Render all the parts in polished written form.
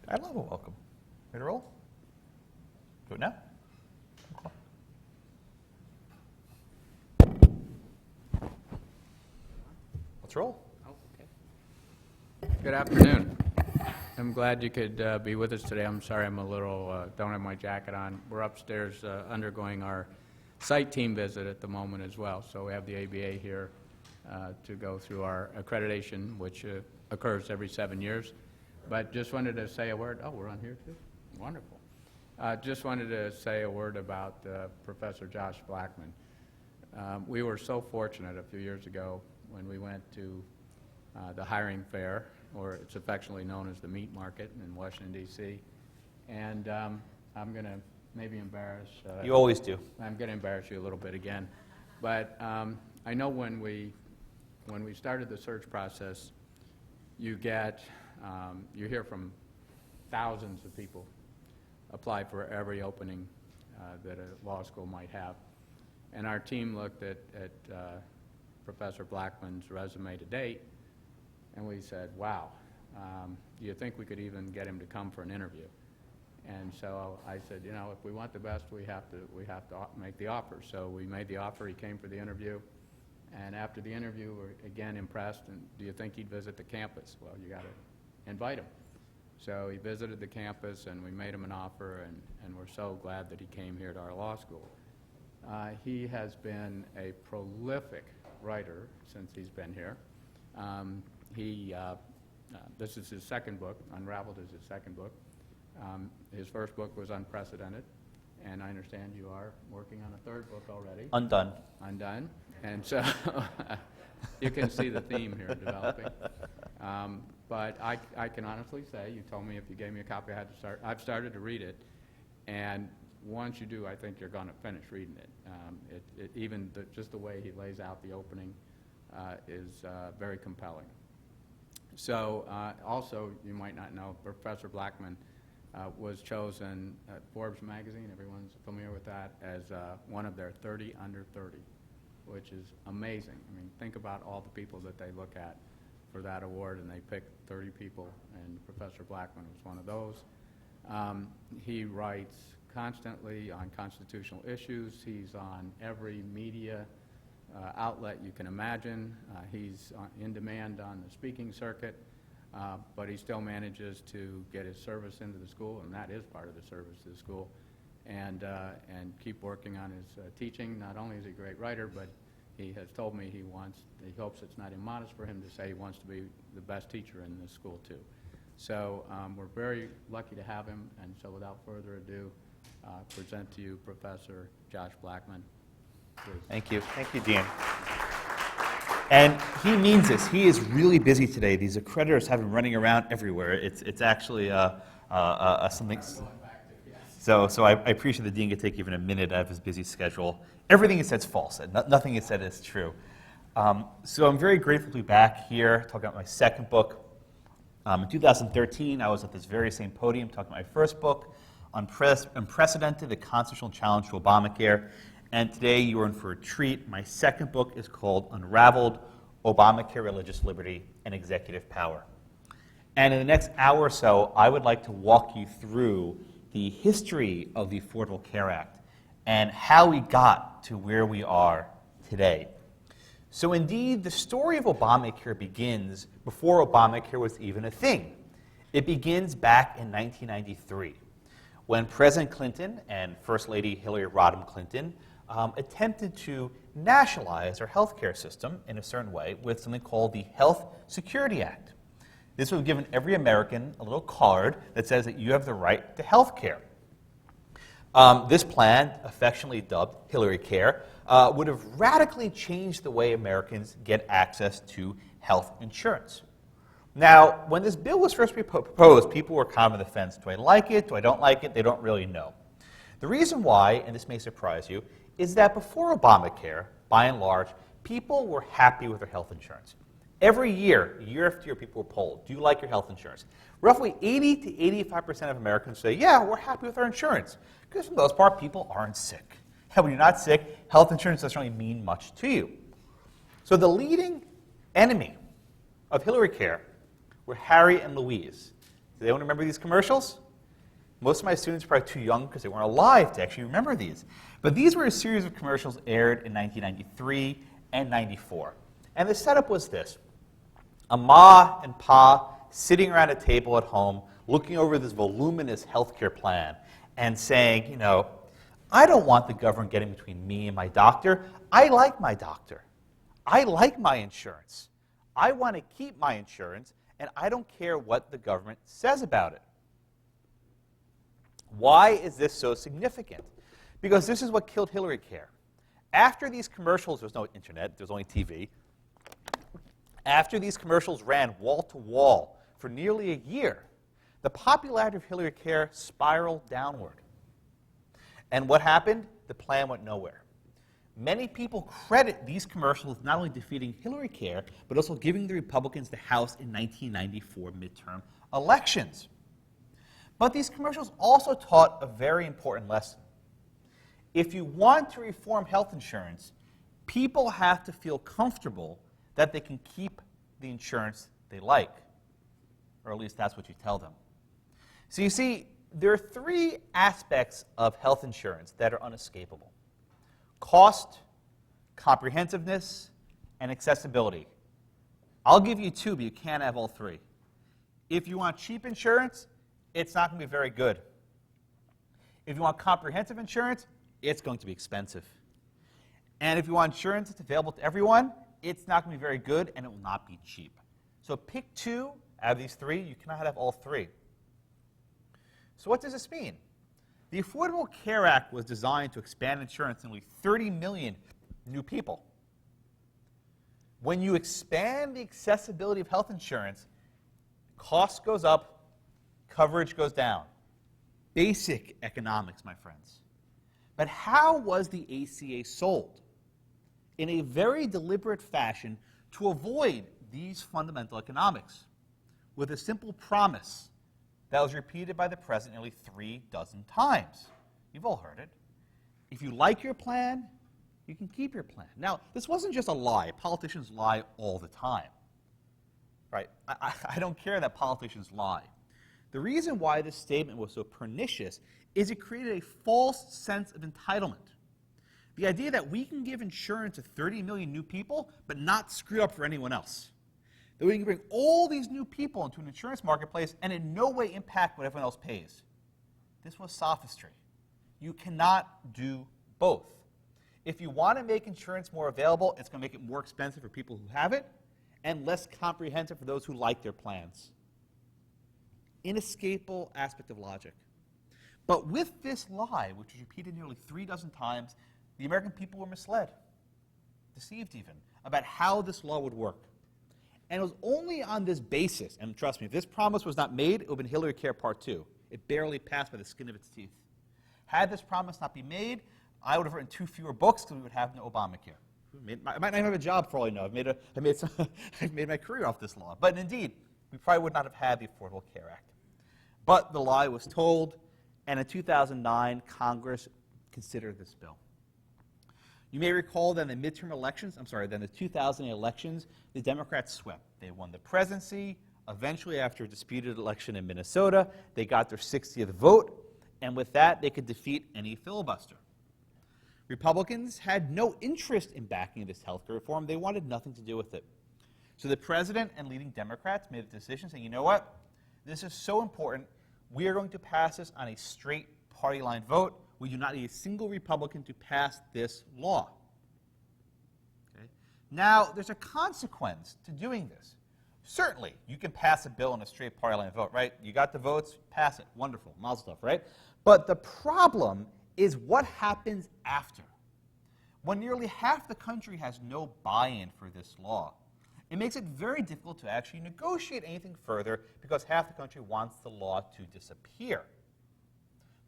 I love a welcome. Ready to roll? Do it now? Let's roll. Oh, okay. Good afternoon. I'm glad you could be with us today. I'm sorry I'm a little, don't have my jacket on. We're upstairs undergoing our site team visit at the moment as well. So we have the ABA here to go through our accreditation, which occurs every 7 years. But just wanted to say a word. Oh, we're on here too? Wonderful. Just wanted to say a word about Professor Josh Blackman. We were so fortunate a few years ago when we went to the hiring fair, or it's affectionately known as the meat market in Washington, D.C. And I'm going to maybe embarrass... you always do. I'm going to embarrass you a little bit again. But I know when we started the search process, you hear from thousands of people apply for every opening that a law school might have. And our team looked at Professor Blackman's resume to date, and we said, wow, do you think we could even get him to come for an interview? And so I said, you know, if we want the best, we have to make the offer. So we made the offer. He came for the interview. And after the interview, we're again impressed. And do you think he'd visit the campus? Well, you got to invite him. So he visited the campus, and we made him an offer, and we're so glad that he came here to our law school. He has been a prolific writer since he's been here. This is his second book. Unraveled is his second book. His first book was Unprecedented, and I understand you are working on a third book already. Undone. Undone. And so you can see the theme here developing. But I can honestly say, you told me if you gave me a copy, I had to start. I've started to read it, and once you do, I think you're going to finish reading it. Even just the way he lays out the opening is very compelling. So also, you might not know, Professor Blackman was chosen at Forbes magazine, everyone's familiar with that, as one of their 30 under 30, which is amazing. I mean, think about all the people that they look at for that award, and they picked 30 people, and Professor Blackman was one of those. He writes constantly on constitutional issues. He's on every media outlet you can imagine. He's in demand on the speaking circuit, but he still manages to get his service into the school, and that is part of the service to the school, and keep working on his teaching. Not only is he a great writer, but he has told me he hopes it's not immodest for him to say he wants to be the best teacher in this school too. So we're very lucky to have him, and so without further ado, present to you Professor Josh Blackman. Please. Thank you. Thank you, Dean. And he means this. He is really busy today. These accreditors have him running around everywhere. It's actually something. So I appreciate the dean could take even a minute out of his busy schedule. Everything he said is false. Nothing he said is true. So I'm very grateful to be back here talking about my second book. In 2013, I was at this very same podium talking about my first book, Unprecedented, the Constitutional Challenge to Obamacare. And today you are in for a treat. My second book is called Unraveled, Obamacare, Religious Liberty, and Executive Power. And in the next hour or so, I would like to walk you through the history of the Affordable Care Act and how we got to where we are today. So indeed, the story of Obamacare begins before Obamacare was even a thing. It begins back in 1993, when President Clinton and First Lady Hillary Rodham Clinton attempted to nationalize our health care system in a certain way with something called the Health Security Act. This would have given every American a little card that says that you have the right to health care. This plan, affectionately dubbed Hillary Care, would have radically changed the way Americans get access to health insurance. Now, when this bill was first proposed, people were kind of on the fence. Do I like it? Do I don't like it? They don't really know. The reason why, and this may surprise you, is that before Obamacare, by and large, people were happy with their health insurance. Every year, year after year, people were polled, do you like your health insurance? Roughly 80 to 85% of Americans say, yeah, we're happy with our insurance. Because for the most part, people aren't sick. And when you're not sick, health insurance doesn't really mean much to you. So the leading enemy of Hillary Care were Harry and Louise, Do anyone remember these commercials? Most of my students are probably too young because they weren't alive to actually remember these. But these were a series of commercials aired in 1993 and 94. And the setup was this. A ma and pa sitting around a table at home looking over this voluminous healthcare plan and saying, you know, I don't want the government getting between me and my doctor. I like my doctor. I like my insurance. I want to keep my insurance, and I don't care what the government says about it. Why is this so significant? Because this is what killed Hillary Care. After these commercials, there was no internet, there was only TV. After these commercials ran wall to wall for nearly a year, the popularity of Hillary Care spiraled downward. And what happened? The plan went nowhere. Many people credit these commercials with not only defeating Hillary Care, but also giving the Republicans the House in 1994 midterm elections. But these commercials also taught a very important lesson. If you want to reform health insurance, people have to feel comfortable that they can keep the insurance they like. Or at least that's what you tell them. So you see, there are three aspects of health insurance that are unescapable: cost, comprehensiveness, and accessibility. I'll give you two, but you can't have all three. If you want cheap insurance, it's not going to be very good. If you want comprehensive insurance, it's going to be expensive. And if you want insurance that's available to everyone, it's not going to be very good, and it will not be cheap. So pick two out of these three. You cannot have all three. So what does this mean? The Affordable Care Act was designed to expand insurance to nearly 30 million new people. When you expand the accessibility of health insurance, cost goes up, coverage goes down. Basic economics, my friends. But how was the ACA sold? In a very deliberate fashion to avoid these fundamental economics, with a simple promise that was repeated by the president nearly 36 times. You've all heard it. If you like your plan, you can keep your plan. Now, this wasn't just a lie. Politicians lie all the time. Right? I don't care that politicians lie. The reason why this statement was so pernicious is it created a false sense of entitlement. The idea that we can give insurance to 30 million new people, but not screw up for anyone else. That we can bring all these new people into an insurance marketplace and in no way impact what everyone else pays. This was sophistry. You cannot do both. If you want to make insurance more available, it's going to make it more expensive for people who have it and less comprehensive for those who like their plans. Inescapable aspect of logic. But with this lie, which was repeated nearly 36 times, the American people were misled, deceived even, about how this law would work. And it was only on this basis, and trust me, if this promise was not made, it would have been Hillary Care Part 2. It barely passed by the skin of its teeth. Had this promise not been made, I would have written 2 fewer books because we would have no Obamacare. I might not have a job for all you know. I've made my career off this law. But indeed, we probably would not have had the Affordable Care Act. But the lie was told, and in 2009, Congress considered this bill. You may recall that in the midterm elections, then the 2008 elections, the Democrats swept. They won the presidency. Eventually, after a disputed election in Minnesota, they got their 60th vote, and with that, they could defeat any filibuster. Republicans had no interest in backing this health care reform. They wanted nothing to do with it. So the president and leading Democrats made a decision saying, you know what? This is so important. We are going to pass this on a straight party line vote. We do not need a single Republican to pass this law. Okay? Now, there's a consequence to doing this. Certainly, you can pass a bill on a straight party line vote, right? You got the votes, pass it. Wonderful. Mazel tov, right? But the problem is what happens after. When nearly half the country has no buy-in for this law, it makes it very difficult to actually negotiate anything further because half the country wants the law to disappear.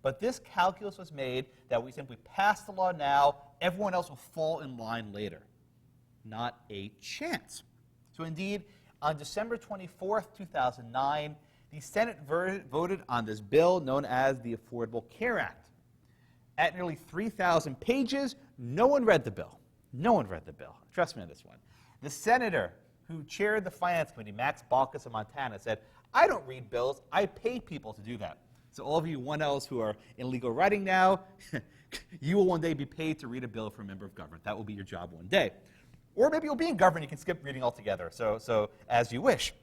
But this calculus was made that we simply pass the law now, everyone else will fall in line later. Not a chance. So indeed, on December 24th, 2009, the Senate voted on this bill known as the Affordable Care Act. At nearly 3,000 pages, no one read the bill. No one read the bill. Trust me on this one. The senator who chaired the Finance Committee, Max Baucus of Montana, said, I don't read bills, I pay people to do that. So all of you 1Ls who are in legal writing now, you will one day be paid to read a bill for a member of government. That will be your job one day. Or maybe you'll be in government, you can skip reading altogether, so as you wish.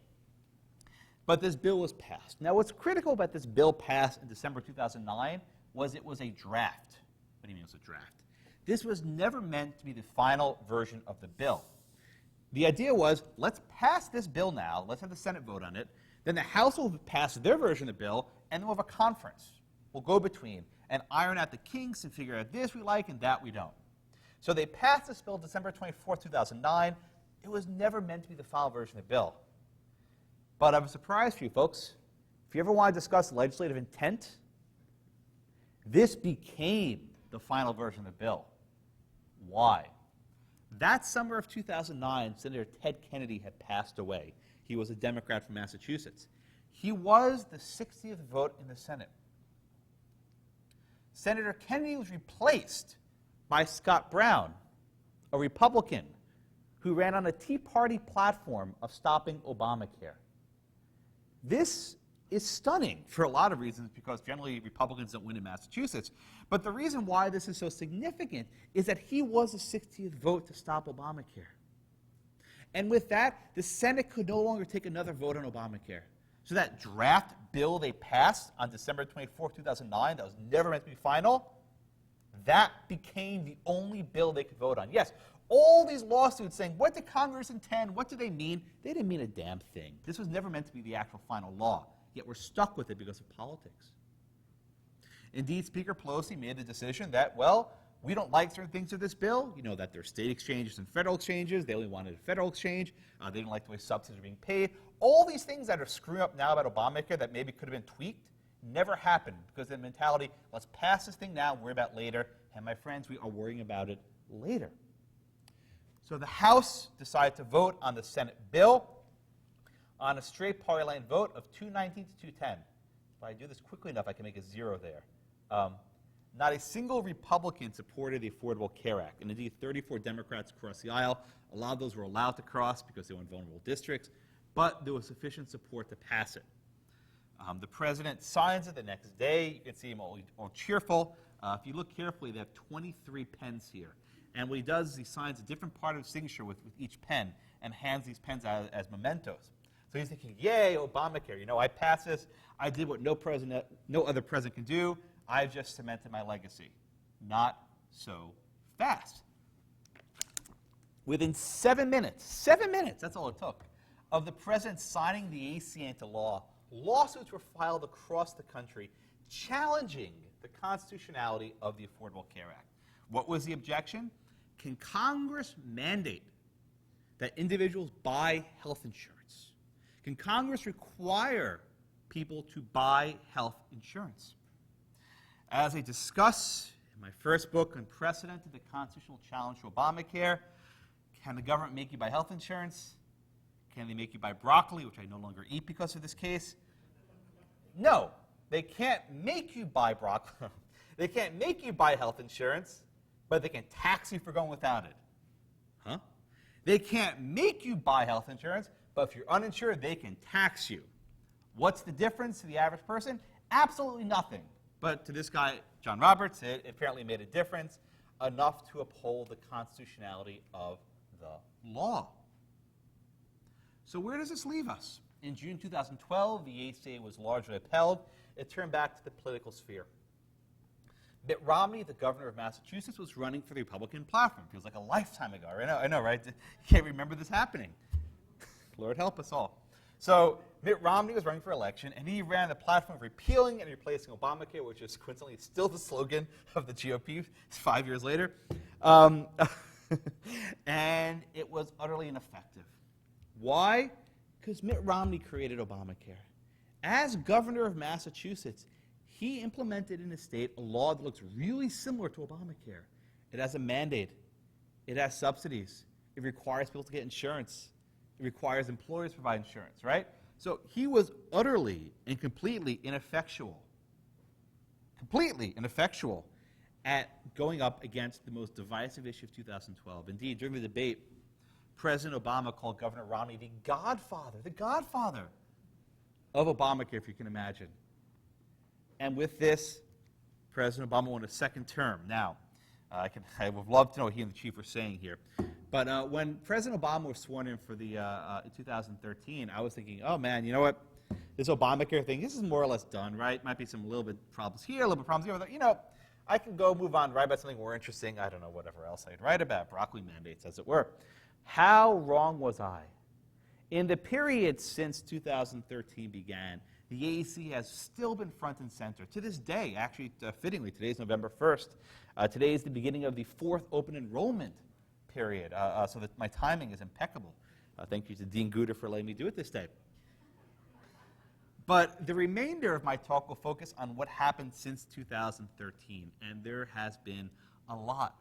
But this bill was passed. Now what's critical about this bill passed in December 2009 was it was a draft. What do you mean it was a draft? This was never meant to be the final version of the bill. The idea was, let's pass this bill now, let's have the Senate vote on it, then the House will pass their version of the bill, and then we'll have a conference. We'll go between and iron out the kinks and figure out this we like and that we don't. So they passed this bill December 24, 2009. It was never meant to be the final version of the bill. But I have a surprise for you folks. If you ever want to discuss legislative intent, this became the final version of the bill. Why? That summer of 2009, Senator Ted Kennedy had passed away. He was a Democrat from Massachusetts. He was the 60th vote in the Senate. Senator Kennedy was replaced by Scott Brown, a Republican who ran on a Tea Party platform of stopping Obamacare. This is stunning for a lot of reasons, because generally Republicans don't win in Massachusetts. But the reason why this is so significant is that he was the 60th vote to stop Obamacare. And with that, the Senate could no longer take another vote on Obamacare. So that draft bill they passed on December 24, 2009, that was never meant to be final, that became the only bill they could vote on. Yes, all these lawsuits saying, what did Congress intend? What did they mean? They didn't mean a damn thing. This was never meant to be the actual final law, yet we're stuck with it because of politics. Indeed, Speaker Pelosi made the decision that, well, we don't like certain things of this bill. You know that there are state exchanges and federal exchanges. They only wanted a federal exchange. They didn't like the way subsidies are being paid. All these things that are screwing up now about Obamacare that maybe could have been tweaked never happened, because the mentality, let's pass this thing now, worry about it later. And my friends, we are worrying about it later. So the House decided to vote on the Senate bill on a straight party line vote of 219 to 210. If I do this quickly enough, I can make a zero there. Not a single Republican supported the Affordable Care Act, and indeed 34 Democrats crossed the aisle. A lot of those were allowed to cross because they were in vulnerable districts, but there was sufficient support to pass it. The president signs it the next day. You can see him all cheerful. If you look carefully, they have 23 pens here. And what he does is he signs a different part of the signature with each pen and hands these pens out as mementos. So he's thinking, yay, Obamacare. You know, I passed this. I did what no other president can do. I've just cemented my legacy. Not so fast. Within 7 minutes, that's all it took, of the president signing the ACA into law, lawsuits were filed across the country challenging the constitutionality of the Affordable Care Act. What was the objection? Can Congress mandate that individuals buy health insurance? Can Congress require people to buy health insurance? As I discuss in my first book, Unprecedented, the Constitutional Challenge to Obamacare, can the government make you buy health insurance? Can they make you buy broccoli, which I no longer eat because of this case? No, they can't make you buy broccoli. They can't make you buy health insurance, but they can tax you for going without it. Huh? They can't make you buy health insurance, but if you're uninsured, they can tax you. What's the difference to the average person? Absolutely nothing. But to this guy, John Roberts, it apparently made a difference, enough to uphold the constitutionality of the law. So where does this leave us? In June 2012, the ACA was largely upheld. It turned back to the political sphere. Mitt Romney, the governor of Massachusetts, was running for the Republican platform. Feels like a lifetime ago. I know, right? You can't remember this happening. Lord help us all. So Mitt Romney was running for election, and he ran the platform of repealing and replacing Obamacare, which is coincidentally still the slogan of the GOP 5 years later. And it was utterly ineffective. Why? Because Mitt Romney created Obamacare. As governor of Massachusetts, he implemented in his state a law that looks really similar to Obamacare. It has a mandate. It has subsidies. It requires people to get insurance. It requires employers to provide insurance, right? So he was utterly and completely ineffectual at going up against the most divisive issue of 2012. Indeed, during the debate, President Obama called Governor Romney the godfather of Obamacare, if you can imagine. And with this, President Obama won a second term. Now, I would love to know what he and the chief were saying here. But when President Obama was sworn in for the 2013, I was thinking, oh man, you know what? This Obamacare thing, this is more or less done, right? Might be some little bit problems here, a little bit problems here. But, you know, I can go move on, write about something more interesting. I don't know, whatever else I'd write about, broccoli mandates, as it were. How wrong was I? In the period since 2013 began, the AEC has still been front and center. To this day, actually, fittingly, today is November 1st. Today is the beginning of the fourth open enrollment period, so that my timing is impeccable. Thank you to Dean Guder for letting me do it this day. But the remainder of my talk will focus on what happened since 2013, and there has been a lot.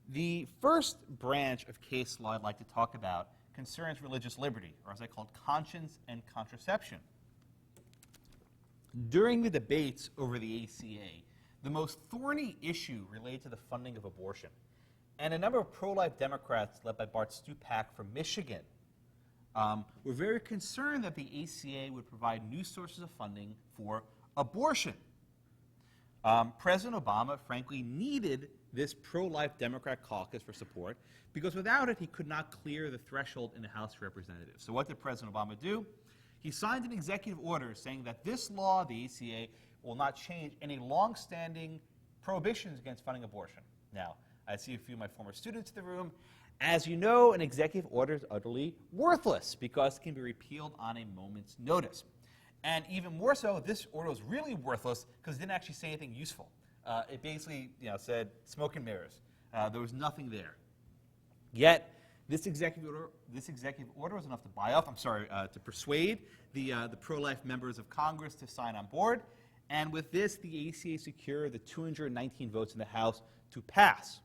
The first branch of case law I'd like to talk about concerns religious liberty, or as I call it, conscience and contraception. During the debates over the ACA, the most thorny issue related to the funding of abortion, and a number of pro-life Democrats led by Bart Stupak from Michigan were very concerned that the ACA would provide new sources of funding for abortion. President Obama, frankly, needed this pro-life Democrat caucus for support because without it, he could not clear the threshold in the House of Representatives. So what did President Obama do? He signed an executive order saying that this law, the ACA, will not change any long-standing prohibitions against funding abortion. Now, I see a few of my former students in the room. As you know, an executive order is utterly worthless because it can be repealed on a moment's notice. And even more so, this order was really worthless because it didn't actually say anything useful. It basically said smoke and mirrors. There was nothing there. Yet, this executive order was enough to persuade the pro-life members of Congress to sign on board. And with this, the ACA secured the 219 votes in the House to pass.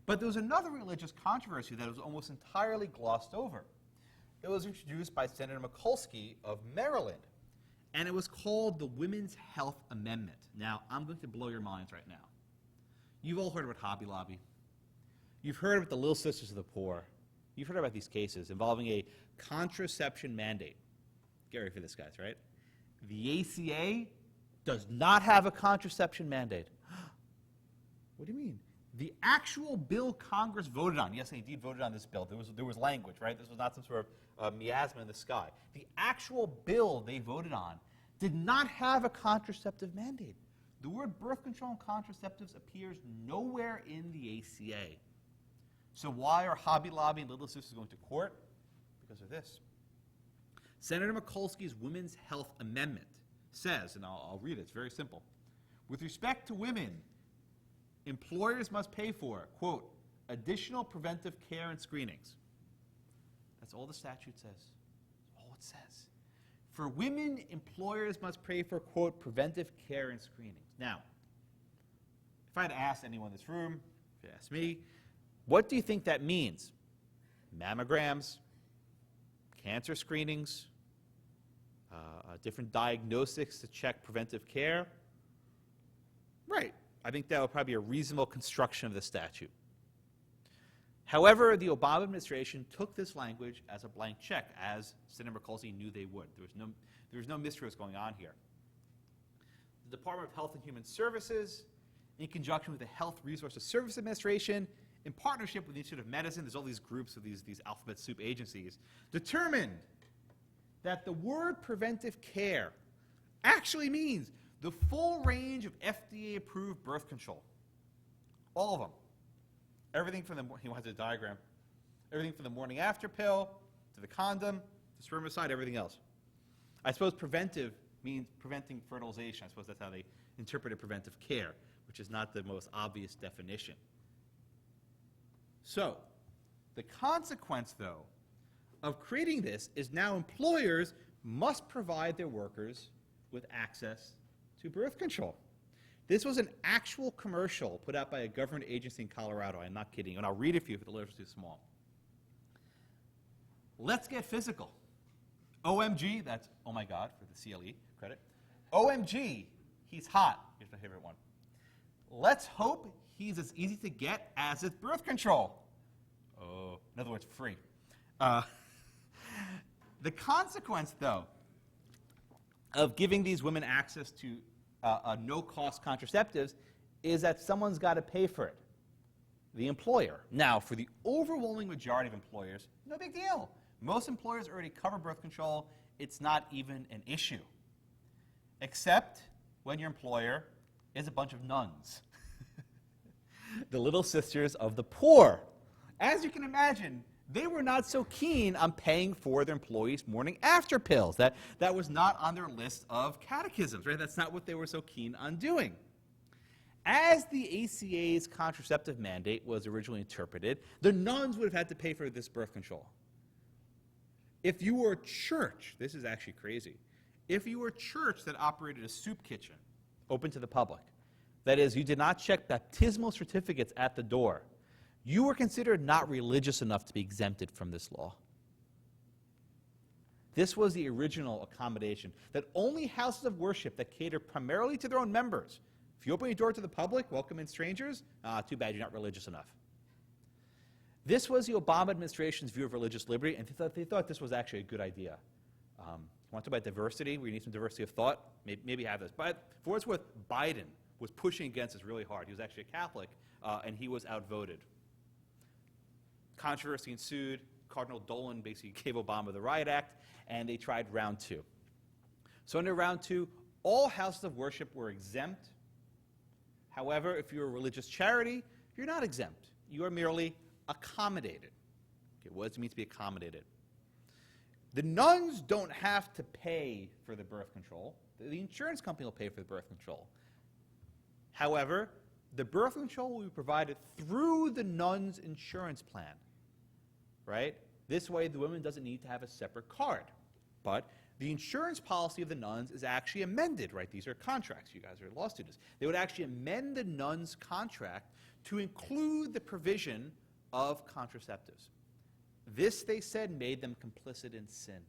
But there was another religious controversy that was almost entirely glossed over. It was introduced by Senator Mikulski of Maryland, and it was called the Women's Health Amendment. Now, I'm going to blow your minds right now. You've all heard about Hobby Lobby. You've heard about the Little Sisters of the Poor. You've heard about these cases involving a contraception mandate. Get ready for this, guys, right? The ACA does not have a contraception mandate. What do you mean? The actual bill Congress voted on, yes, they indeed voted on this bill. There was language, right? This was not some sort of miasma in the sky. The actual bill they voted on did not have a contraceptive mandate. The word birth control and contraceptives appears nowhere in the ACA. So why are Hobby Lobby and Little Sisters going to court? Because of this. Senator Mikulski's Women's Health Amendment says, and I'll read it, it's very simple. With respect to women, employers must pay for, quote, additional preventive care and screenings. That's all the statute says. That's all it says. For women, employers must pay for, quote, preventive care and screenings. Now, if I had asked anyone in this room, if you asked me, what do you think that means? Mammograms, cancer screenings, different diagnostics to check preventive care? Right. I think that would probably be a reasonable construction of the statute. However, the Obama administration took this language as a blank check, as Senator Mikulski knew they would. There was no mystery what's going on here. The Department of Health and Human Services, in conjunction with the Health Resources Service Administration, in partnership with the Institute of Medicine, there's all these groups of these alphabet soup agencies, determined that the word preventive care actually means the full range of FDA-approved birth control. All of them. Everything from he has a diagram, everything from the morning after pill, to the condom, to spermicide, everything else. I suppose preventive means preventing fertilization. I suppose that's how they interpreted preventive care, which is not the most obvious definition. So, the consequence, though, of creating this is now employers must provide their workers with access to birth control. This was an actual commercial put out by a government agency in Colorado. I'm not kidding, and I'll read it for you if the letter's too small. Let's get physical. OMG, that's oh my God for the CLE credit. OMG, he's hot. Here's my favorite one. Let's hope he's as easy to get as his birth control. Oh, in other words, free. Uh, the consequence, though, of giving these women access to no-cost contraceptives is that someone's got to pay for it, the employer. Now, for the overwhelming majority of employers, no big deal. Most employers already cover birth control. It's not even an issue, except when your employer is a bunch of nuns, the little sisters of the poor. As you can imagine, they were not so keen on paying for their employees' morning after pills. That was not on their list of catechisms, right? That's not what they were so keen on doing. As the ACA's contraceptive mandate was originally interpreted, the nuns would have had to pay for this birth control. If you were a church, this is actually crazy, if you were a church that operated a soup kitchen open to the public, that is, you did not check baptismal certificates at the door, you were considered not religious enough to be exempted from this law. This was the original accommodation, that only houses of worship that cater primarily to their own members. If you open your door to the public, welcome in strangers, too bad you're not religious enough. This was the Obama administration's view of religious liberty, and they thought this was actually a good idea. Want to talk about diversity? We need some diversity of thought? Maybe have this. But for what it's worth, Biden was pushing against this really hard. He was actually a Catholic, and he was outvoted. Controversy ensued. Cardinal Dolan basically gave Obama the Riot Act, and they tried round two. So under round two, all houses of worship were exempt. However, if you're a religious charity, you're not exempt. You are merely accommodated. Okay, what does it mean to be accommodated? The nuns don't have to pay for the birth control. The insurance company will pay for the birth control. However, the birth control will be provided through the nun's insurance plan, right? This way, the woman doesn't need to have a separate card. But the insurance policy of the nuns is actually amended, right? These are contracts. You guys are law students. They would actually amend the nun's contract to include the provision of contraceptives. This, they said, made them complicit in sin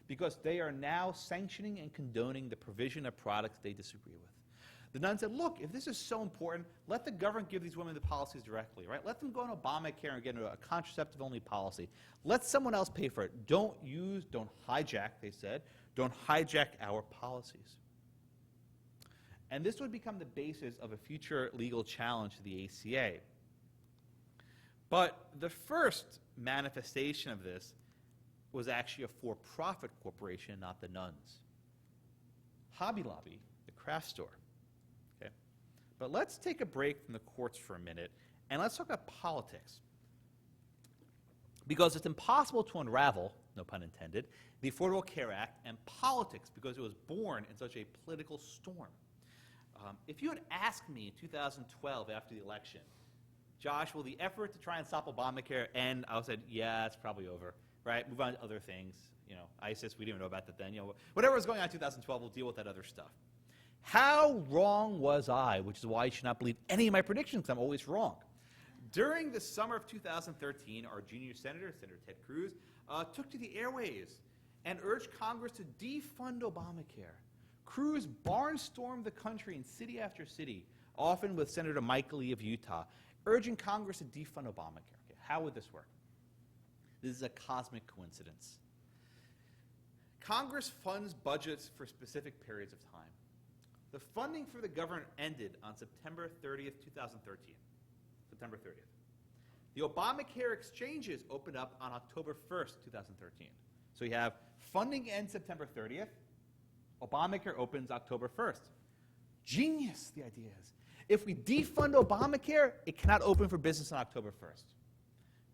because they are now sanctioning and condoning the provision of products they disagree with. The nuns said, look, if this is so important, let the government give these women the policies directly, right? Let them go on Obamacare and get into a contraceptive-only policy. Let someone else pay for it. Don't hijack, they said, don't hijack our policies. And this would become the basis of a future legal challenge to the ACA. But the first manifestation of this was actually a for-profit corporation, not the nuns. Hobby Lobby, the craft store. Okay? But let's take a break from the courts for a minute, and let's talk about politics. Because it's impossible to unravel, no pun intended, the Affordable Care Act and politics because it was born in such a political storm. If you had asked me in 2012 after the election, Josh, will the effort to try and stop Obamacare end? I would have said, yeah, it's probably over, right? Move on to other things. You know, ISIS, we didn't even know about that then. You know, whatever was going on in 2012, we'll deal with that other stuff. How wrong was I? Which is why you should not believe any of my predictions, because I'm always wrong. During the summer of 2013, our junior senator, Senator Ted Cruz, took to the airwaves and urged Congress to defund Obamacare. Cruz barnstormed the country in city after city, often with Senator Mike Lee of Utah, urging Congress to defund Obamacare. Okay, how would this work? This is a cosmic coincidence. Congress funds budgets for specific periods of time. The funding for the government ended on September 30th, 2013. September 30th. The Obamacare exchanges opened up on October 1st, 2013. So you have funding ends September 30th. Obamacare opens October 1st. Genius, the idea is. If we defund Obamacare, it cannot open for business on October 1st.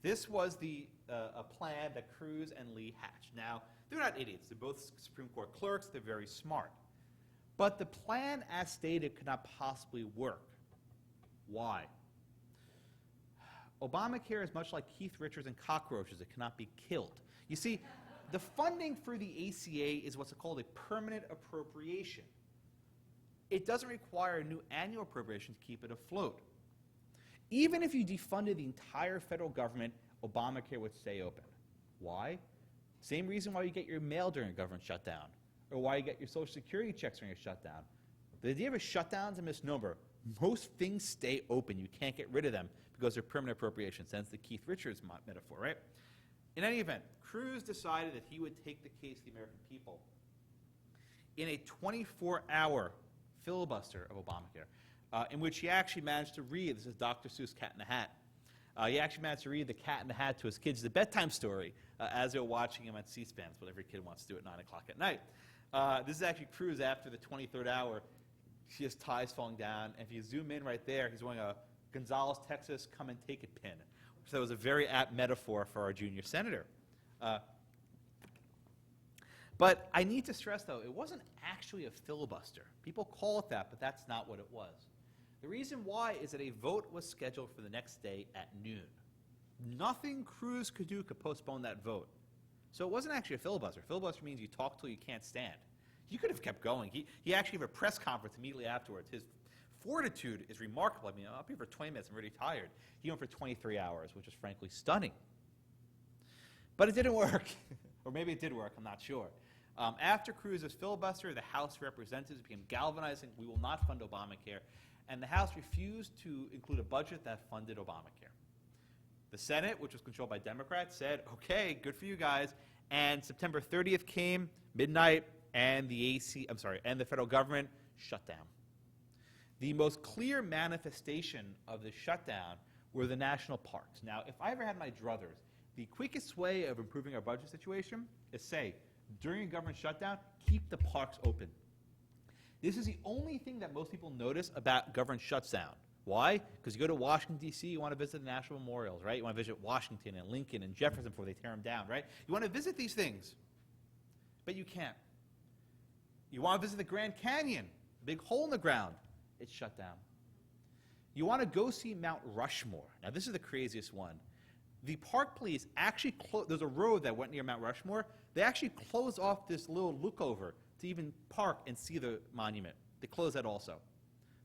This was a plan that Cruz and Lee hatched. Now, they're not idiots. They're both Supreme Court clerks. They're very smart. But the plan, as stated, could not possibly work. Why? Obamacare is much like Keith Richards and cockroaches. It cannot be killed. You see, the funding for the ACA is what's called a permanent appropriation. It doesn't require a new annual appropriation to keep it afloat. Even if you defunded the entire federal government, Obamacare would stay open. Why? Same reason why you get your mail during a government shutdown, or why you get your Social Security checks during a shutdown. The idea of a shutdown is a misnomer. most things stay open. You can't get rid of them because they're permanent appropriations. That's the Keith Richards metaphor, right? In any event, Cruz decided that he would take the case to the American people in a 24-hour filibuster of Obamacare, in which he actually managed to read, this is Dr. Seuss' Cat in the Hat, he actually managed to read the Cat in the Hat to his kids, the bedtime story, as they were watching him on C-SPAN. That's what every kid wants to do at 9 o'clock at night. This is actually Cruz after the 23rd hour. He has ties falling down, and if you zoom in right there, he's wearing a Gonzales, Texas, come and take it pin. So it was a very apt metaphor for our junior senator. But I need to stress, though, it wasn't actually a filibuster. People call it that, but that's not what it was. The reason why is that a vote was scheduled for the next day at noon. Nothing Cruz could do could postpone that vote. So it wasn't actually a filibuster. Filibuster means you talk till you can't stand. He could have kept going. He actually gave a press conference immediately afterwards. His fortitude is remarkable. I mean, I'll be here for 20 minutes. I'm already tired. He went for 23 hours, which is frankly stunning. But it didn't work. Or maybe it did work. I'm not sure. After Cruz's filibuster, the House of Representatives became galvanizing. We will not fund Obamacare. And the House refused to include a budget that funded Obamacare. The Senate, which was controlled by Democrats, said, okay, good for you guys. And September 30th came, midnight, and the federal government shut down. The most clear manifestation of the shutdown were the national parks. Now, if I ever had my druthers, the quickest way of improving our budget situation is say, during a government shutdown, keep the parks open. This is the only thing that most people notice about government shutdown. Why? Because you go to Washington, D.C., you want to visit the national memorials, right? You want to visit Washington and Lincoln and Jefferson before they tear them down, right? You want to visit these things, but you can't. You want to visit the Grand Canyon, the big hole in the ground. It's shut down. You want to go see Mount Rushmore. Now, this is the craziest one. The park police actually there's a road that went near Mount Rushmore. They actually closed off this little lookover to even park and see the monument. They closed that also.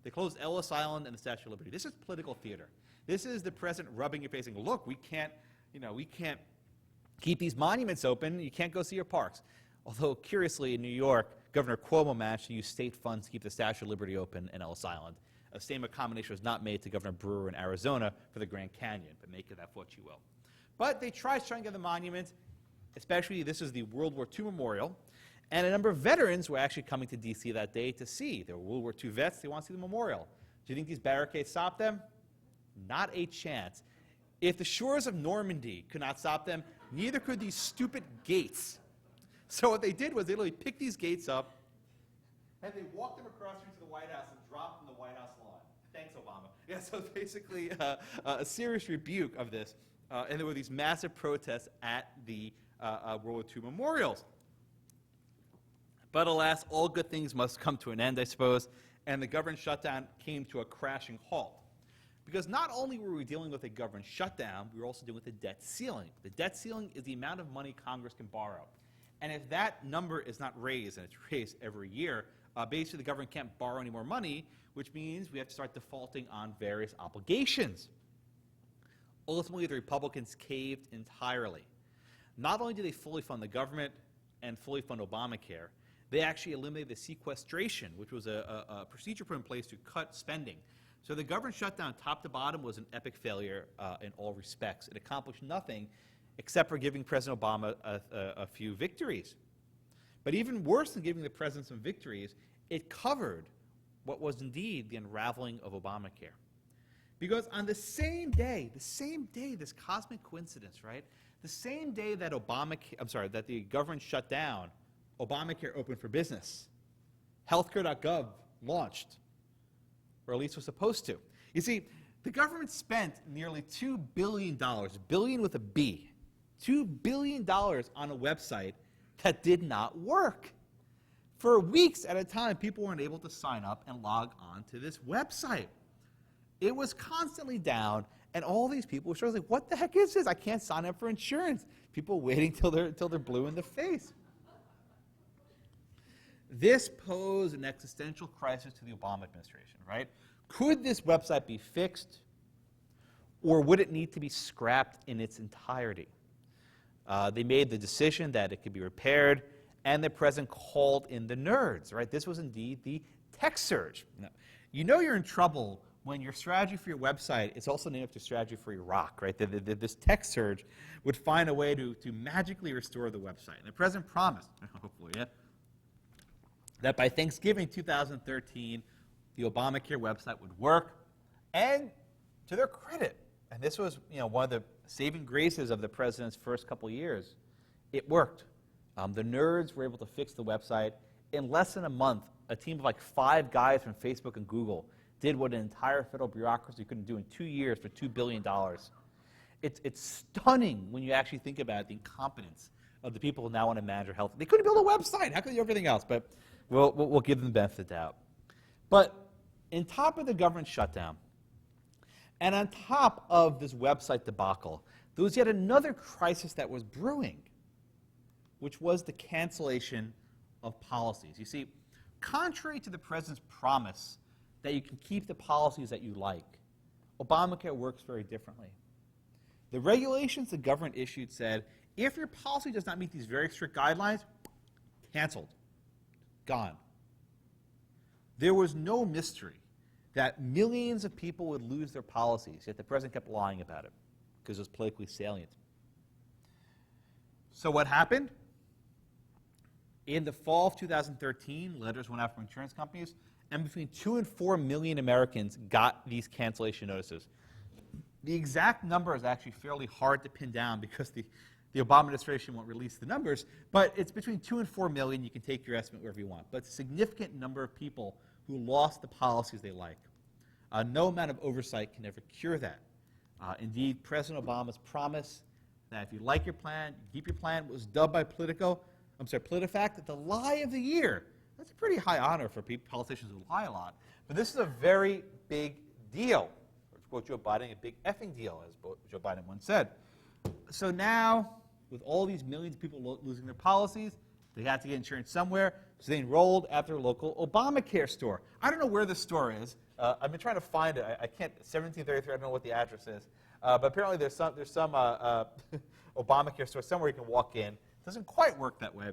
They closed Ellis Island and the Statue of Liberty. This is political theater. This is the president rubbing your face saying, look, we can't keep these monuments open. You can't go see your parks. Although, curiously, in New York, Governor Cuomo managed to use state funds to keep the Statue of Liberty open in Ellis Island. A same accommodation was not made to Governor Brewer in Arizona for the Grand Canyon, but make of that what you will. But they tried to get the monument, especially this is the World War II memorial, and a number of veterans were actually coming to D.C. that day to see. They were World War II vets. They want to see the memorial. Do you think these barricades stopped them? Not a chance. If the shores of Normandy could not stop them, neither could these stupid gates. So what they did was they literally picked these gates up, and they walked them across to the White House and dropped them in the White House lawn. Thanks, Obama. Yeah, so it's basically a serious rebuke of this. And there were these massive protests at the World War II memorials. But alas, all good things must come to an end, I suppose, and the government shutdown came to a crashing halt. Because not only were we dealing with a government shutdown, we were also dealing with a debt ceiling. The debt ceiling is the amount of money Congress can borrow. And if that number is not raised, and it's raised every year, basically the government can't borrow any more money, which means we have to start defaulting on various obligations. Ultimately, the Republicans caved entirely. Not only did they fully fund the government and fully fund Obamacare, they actually eliminated the sequestration, which was a procedure put in place to cut spending. So the government shutdown, top to bottom, was an epic failure in all respects. It accomplished nothing except for giving President Obama a few victories. But even worse than giving the president some victories, it covered what was indeed the unraveling of Obamacare. Because on the same day, this cosmic coincidence, right? The same day that that the government shut down, Obamacare opened for business. Healthcare.gov launched, or at least was supposed to. You see, the government spent nearly $2 billion, billion with a B, $2 billion on a website that did not work. For weeks at a time, people weren't able to sign up and log on to this website. It was constantly down, and all these people were like, what the heck is this? I can't sign up for insurance. People waiting till they're blue in the face. This posed an existential crisis to the Obama administration, right? Could this website be fixed, or would it need to be scrapped in its entirety? They made the decision that it could be repaired, and the president called in the nerds, right? This was indeed the tech surge. Now, You know you're in trouble when your strategy for your website is also named after strategy for Iraq, right? This tech surge would find a way to magically restore the website. And the president promised, hopefully, yeah, that by Thanksgiving 2013, the Obamacare website would work. And to their credit, and this was one of the saving graces of the president's first couple years, it worked. The nerds were able to fix the website. In less than a month, a team of like 5 guys from Facebook and Google did what an entire federal bureaucracy couldn't do in 2 years for $2 billion. It's stunning when you actually think about the incompetence of the people who now want to manage our health. They couldn't build a website. How could they do everything else? But we'll give them the benefit of the doubt. But on top of the government shutdown, and on top of this website debacle, there was yet another crisis that was brewing, which was the cancellation of policies. You see, contrary to the president's promise that you can keep the policies that you like, Obamacare works very differently. The regulations the government issued said, if your policy does not meet these very strict guidelines, canceled, gone. There was no mystery that millions of people would lose their policies, yet the president kept lying about it because it was politically salient. So what happened? In the fall of 2013, letters went out from insurance companies, and between 2 and 4 million Americans got these cancellation notices. The exact number is actually fairly hard to pin down because the Obama administration won't release the numbers, but it's between 2 and 4 million. You can take your estimate wherever you want. But it's a significant number of people who lost the policies they like. No amount of oversight can ever cure that. Indeed, President Obama's promise that if you like your plan, you keep your plan, was dubbed by PolitiFact the lie of the year. That's a pretty high honor for politicians who lie a lot. But this is a very big deal. Or to quote Joe Biden, a big effing deal, as Joe Biden once said. So now, with all these millions of people losing their policies, they had to get insurance somewhere, so they enrolled at their local Obamacare store. I don't know where the store is. I've been trying to find it. I can't, 1733, I don't know what the address is. But apparently there's some Obamacare store somewhere you can walk in. It doesn't quite work that way.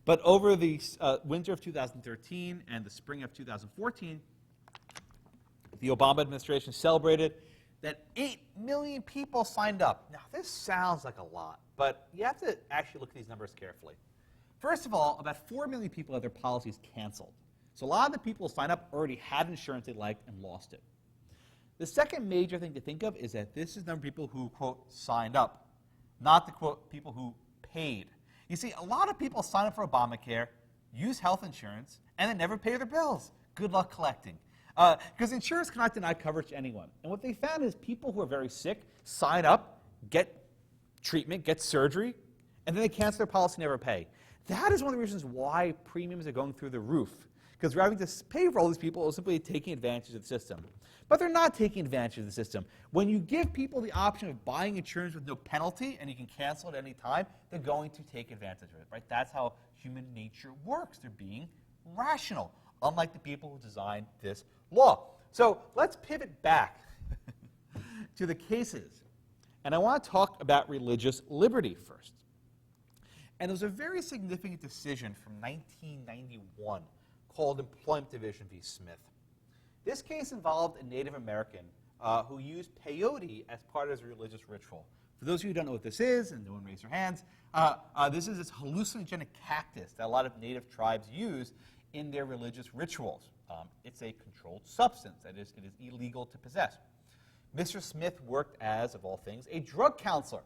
But over the winter of 2013 and the spring of 2014, the Obama administration celebrated that 8 million people signed up. Now, this sounds like a lot, but you have to actually look at these numbers carefully. First of all, about 4 million people had their policies canceled. So a lot of the people who signed up already had insurance they liked and lost it. The second major thing to think of is that this is the number of people who, quote, signed up, not the, quote, people who paid. You see, a lot of people sign up for Obamacare, use health insurance, and then never pay their bills. Good luck collecting. Because insurance cannot deny coverage to anyone. And what they found is people who are very sick sign up, get treatment, get surgery, and then they cancel their policy and never pay. That is one of the reasons why premiums are going through the roof. Because rather than to pay for all these people, they're simply taking advantage of the system. But they're not taking advantage of the system. When you give people the option of buying insurance with no penalty and you can cancel it at any time, they're going to take advantage of it, right? That's how human nature works. They're being rational, unlike the people who designed this law. So let's pivot back to the cases. And I want to talk about religious liberty first. And there was a very significant decision from 1991 called Employment Division v. Smith. This case involved a Native American who used peyote as part of his religious ritual. For those of you who don't know what this is, and no one raised their hands, this is this hallucinogenic cactus that a lot of Native tribes use in their religious rituals. It's a controlled substance, that is, it is illegal to possess. Mr. Smith worked as, of all things, a drug counselor.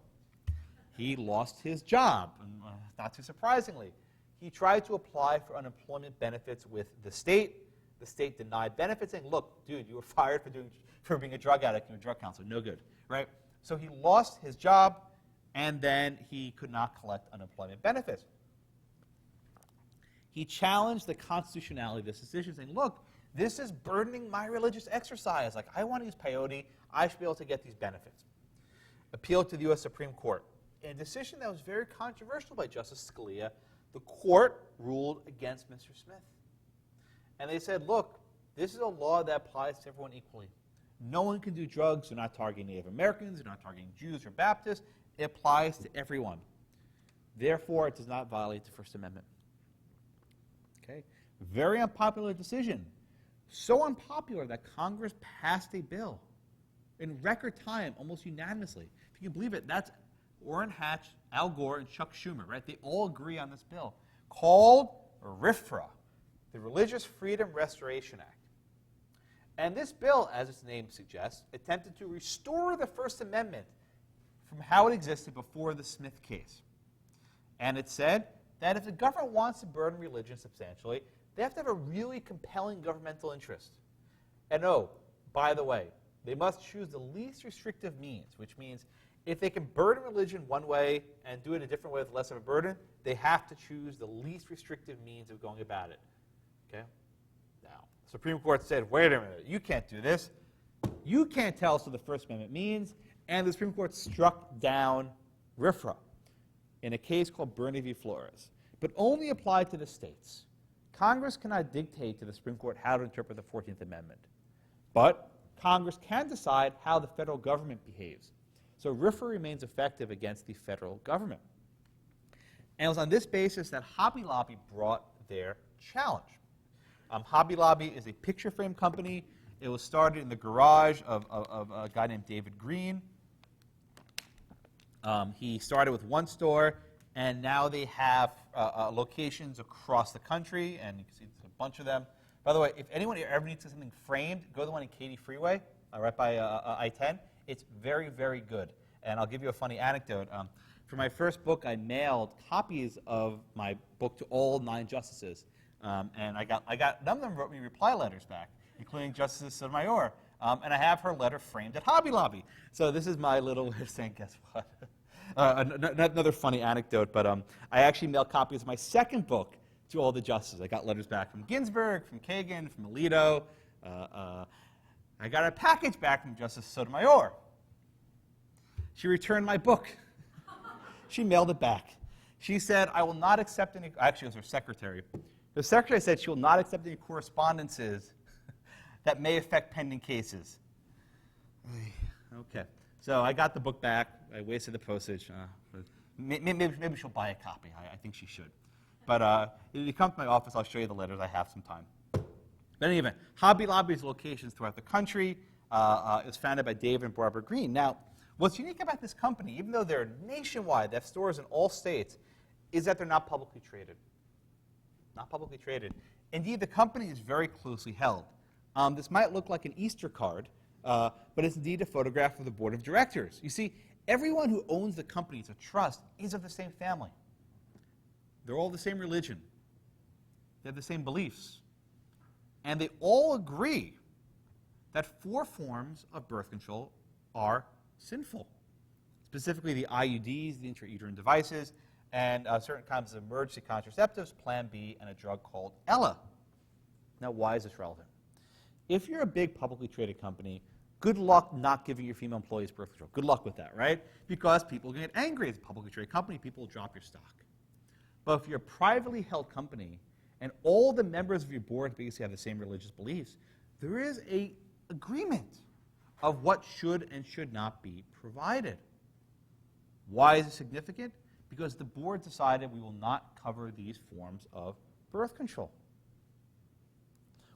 He lost his job, and, not too surprisingly. He tried to apply for unemployment benefits with the state. The state denied benefits, saying, look, dude, you were fired for being a drug addict and a drug counselor. No good, right? So he lost his job, and then he could not collect unemployment benefits. He challenged the constitutionality of this decision, saying, look, this is burdening my religious exercise. Like, I want to use peyote. I should be able to get these benefits. Appealed to the U.S. Supreme Court. In a decision that was very controversial by Justice Scalia, the court ruled against Mr. Smith. And they said, look, this is a law that applies to everyone equally. No one can do drugs. They're not targeting Native Americans. They're not targeting Jews or Baptists. It applies to everyone. Therefore, it does not violate the First Amendment. Okay? Very unpopular decision. so unpopular that Congress passed a bill in record time, almost unanimously. If you can believe it, that's Orrin Hatch, Al Gore, and Chuck Schumer, right? They all agree on this bill called RFRA, the Religious Freedom Restoration Act. And this bill, as its name suggests, attempted to restore the First Amendment from how it existed before the Smith case. And it said that if the government wants to burden religion substantially, they have to have a really compelling governmental interest. And oh, by the way, they must choose the least restrictive means, which means if they can burden religion one way and do it a different way with less of a burden, they have to choose the least restrictive means of going about it. Okay? Now, the Supreme Court said, wait a minute, you can't do this. You can't tell us what the First Amendment means. And the Supreme Court struck down RFRA in a case called Bernie v. Flores, but only applied to the states. Congress cannot dictate to the Supreme Court how to interpret the 14th Amendment. But Congress can decide how the federal government behaves. So RFRA remains effective against the federal government. And it was on this basis that Hobby Lobby brought their challenge. Hobby Lobby is a picture frame company. It was started in the garage of a guy named David Green. He started with one store, and now they have locations across the country, and you can see there's a bunch of them. By the way, if anyone ever needs something framed, go to the one in Katy Freeway, right by I-10. It's very, very good. And I'll give you a funny anecdote. For my first book, I mailed copies of my book to all 9 justices. And I got none of them wrote me reply letters back, including Justice Sotomayor. And I have her letter framed at Hobby Lobby. So this is my little way of saying, guess what? Another funny anecdote, but I actually mailed copies of my second book to all the justices. I got letters back from Ginsburg, from Kagan, from Alito. I got a package back from Justice Sotomayor. She returned my book. She mailed it back. She said, I will not accept any, actually it was her secretary. The secretary said she will not accept any correspondences that may affect pending cases. Okay. So I got the book back. I wasted the postage. Maybe she'll buy a copy. I think she should. But if you come to my office, I'll show you the letters. I have some time. But in any event, Hobby Lobby's locations throughout the country. It was founded by David and Barbara Green. Now, what's unique about this company, even though they're nationwide, they have stores in all states, is that they're not publicly traded. Not publicly traded. Indeed, the company is very closely held. This might look like an Easter card, but it's indeed a photograph of the board of directors. You see, everyone who owns the company, it's a trust, is of the same family. They're all the same religion. They have the same beliefs. And they all agree that 4 forms of birth control are sinful. Specifically, the IUDs, the intrauterine devices, and certain kinds of emergency contraceptives, Plan B, and a drug called Ella. Now, why is this relevant? If you're a big publicly traded company, good luck not giving your female employees birth control. Good luck with that, right? Because people are going to get angry as a publicly traded company. People will drop your stock. But if you're a privately held company and all the members of your board basically have the same religious beliefs, there is an agreement of what should and should not be provided. Why is it significant? Because the board decided we will not cover these forms of birth control,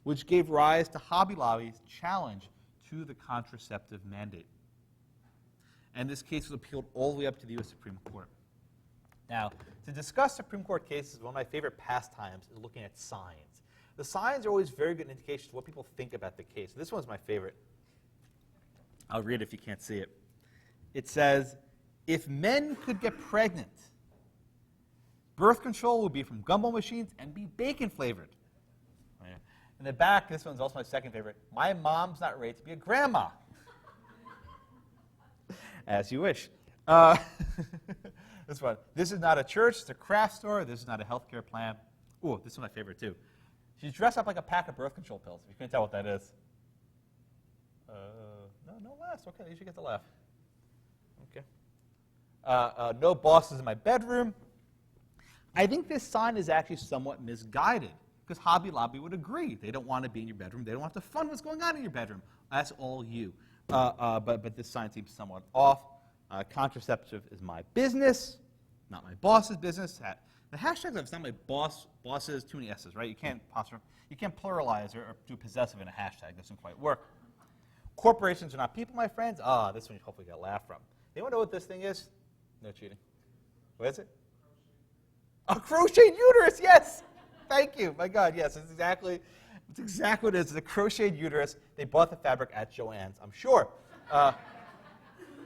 which gave rise to Hobby Lobby's challenge to the contraceptive mandate. And this case was appealed all the way up to the U.S. Supreme Court. Now, to discuss Supreme Court cases, one of my favorite pastimes is looking at signs. The signs are always very good indications of what people think about the case. This one's my favorite. I'll read it if you can't see it. It says, if men could get pregnant, birth control would be from gumball machines and be bacon flavored. In the back, this one's also my second favorite. My mom's not ready to be a grandma. As you wish. This one. This is not a church, it's a craft store. This is not a healthcare plan. Ooh, this is my favorite too. She's dressed up like a pack of birth control pills. You can't tell what that is. No laughs. Okay, you should get the laugh. Okay. No bosses in my bedroom. I think this sign is actually somewhat misguided because Hobby Lobby would agree. They don't want to be in your bedroom. They don't want to fund what's going on in your bedroom. That's all you. But this sign seems somewhat off. Contraceptive is my business, not my boss's business. The hashtag is not my bosses, too many S's, right? You can't pluralize or do possessive in a hashtag. It doesn't quite work. Corporations are not people, my friends. This one you hopefully got a laugh from. Anyone know what this thing is? No cheating. What is it? A crocheted uterus, yes! Thank you. My God, yes, it's exactly what it is. It's a crocheted uterus. They bought the fabric at Joann's, I'm sure.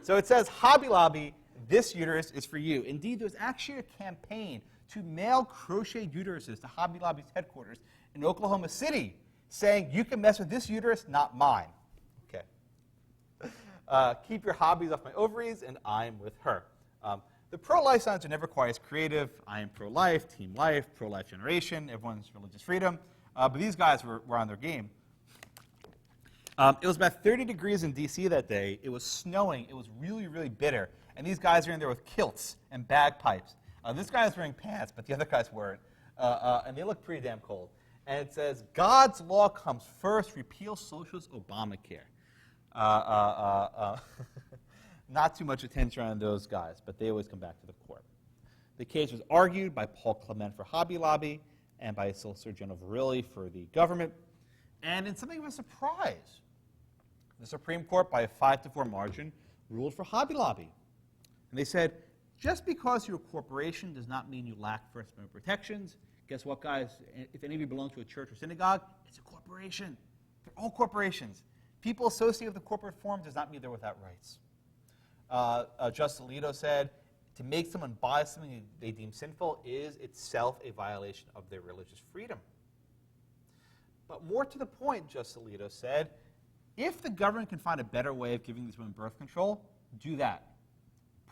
So it says, Hobby Lobby, this uterus is for you. Indeed, there's actually a campaign to mail crocheted uteruses to Hobby Lobby's headquarters in Oklahoma City, saying, you can mess with this uterus, not mine. Okay. Keep your hobbies off my ovaries, and I'm with her. The pro-life signs are never quite as creative. I am pro-life, team life, pro-life generation, everyone's religious freedom. But these guys were on their game. It was about 30 degrees in D.C. that day. It was snowing. It was really, really bitter. And these guys are in there with kilts and bagpipes. This guy was wearing pants, but the other guys weren't. And they look pretty damn cold. And it says, God's law comes first, repeal socialist Obamacare. Not too much attention on those guys, but they always come back to the court. The case was argued by Paul Clement for Hobby Lobby and by Solicitor General Verrilli for the government. And in something of a surprise, the Supreme Court, by a 5-4 margin, ruled for Hobby Lobby. And they said, just because you're a corporation does not mean you lack First Amendment protections. Guess what, guys? If any of you belong to a church or synagogue, it's a corporation. They're all corporations. People associated with the corporate form does not mean they're without rights. Justice Alito said, to make someone buy something they deem sinful is itself a violation of their religious freedom. But more to the point, Justice Alito said, if the government can find a better way of giving these women birth control, do that.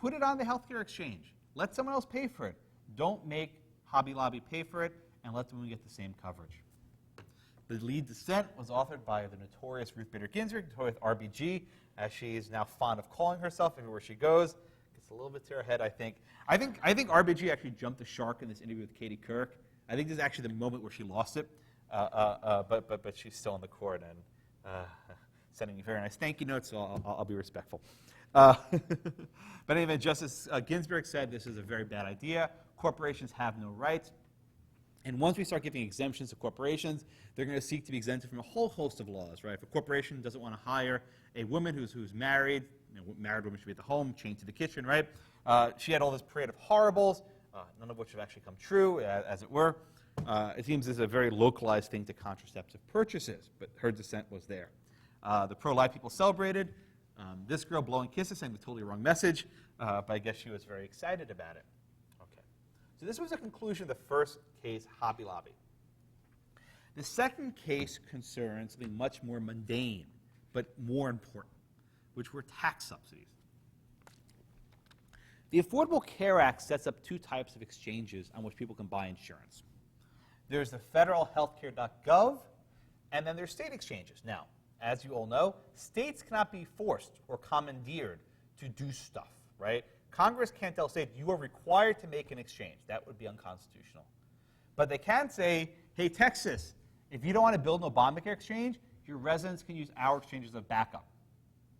Put it on the healthcare exchange. Let someone else pay for it. Don't make Hobby Lobby pay for it, and let the women get the same coverage. The lead dissent was authored by the notorious Ruth Bader Ginsburg, notorious RBG, as she is now fond of calling herself everywhere she goes. Gets a little bit to her head, I think. I think RBG actually jumped the shark in this interview with Katie Couric. I think this is actually the moment where she lost it, but she's still in the court and sending me very nice thank you notes, so I'll be respectful. But anyway, Justice Ginsburg said this is a very bad idea. Corporations have no rights. And once we start giving exemptions to corporations, they're going to seek to be exempted from a whole host of laws, right? If a corporation doesn't want to hire a woman who's married, married woman should be at the home, chained to the kitchen, right? She had all this parade of horribles, none of which have actually come true, as it were. It seems this is a very localized thing to contraceptive purchases, but her dissent was there. The pro-life people celebrated. This girl blowing kisses saying the totally wrong message, but I guess she was very excited about it. Okay. So this was a conclusion of the first case, Hobby Lobby. The second case concerns something much more mundane, but more important, which were tax subsidies. The Affordable Care Act sets up two types of exchanges on which people can buy insurance. There's the federal healthcare.gov, and then there's state exchanges. Now, as you all know, states cannot be forced or commandeered to do stuff, right? Congress can't tell states, you are required to make an exchange. That would be unconstitutional. But they can say, hey, Texas, if you don't want to build an Obamacare exchange, your residents can use our exchange as a backup,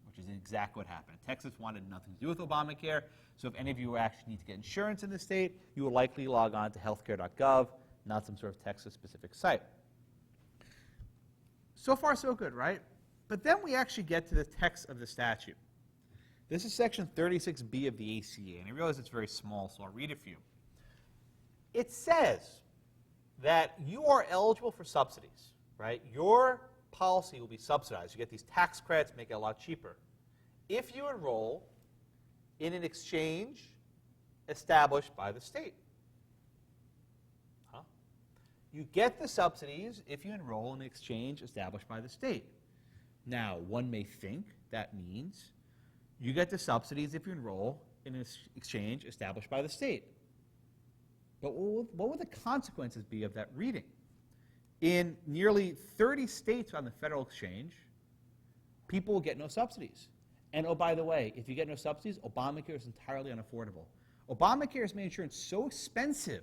which is exactly what happened. Texas wanted nothing to do with Obamacare, so if any of you actually need to get insurance in the state, you will likely log on to healthcare.gov, not some sort of Texas-specific site. So far, so good, right? But then we actually get to the text of the statute. This is section 36B of the ACA, and I realize it's very small, so I'll read it for you. It says that you are eligible for subsidies, right? Your policy will be subsidized. You get these tax credits, make it a lot cheaper. If you enroll in an exchange established by the state. You get the subsidies if you enroll in an exchange established by the state. Now, one may think that means you get the subsidies if you enroll in an exchange established by the state. But what would the consequences be of that reading? In nearly 30 states on the federal exchange, people will get no subsidies. And oh, by the way, if you get no subsidies, Obamacare is entirely unaffordable. Obamacare has made insurance so expensive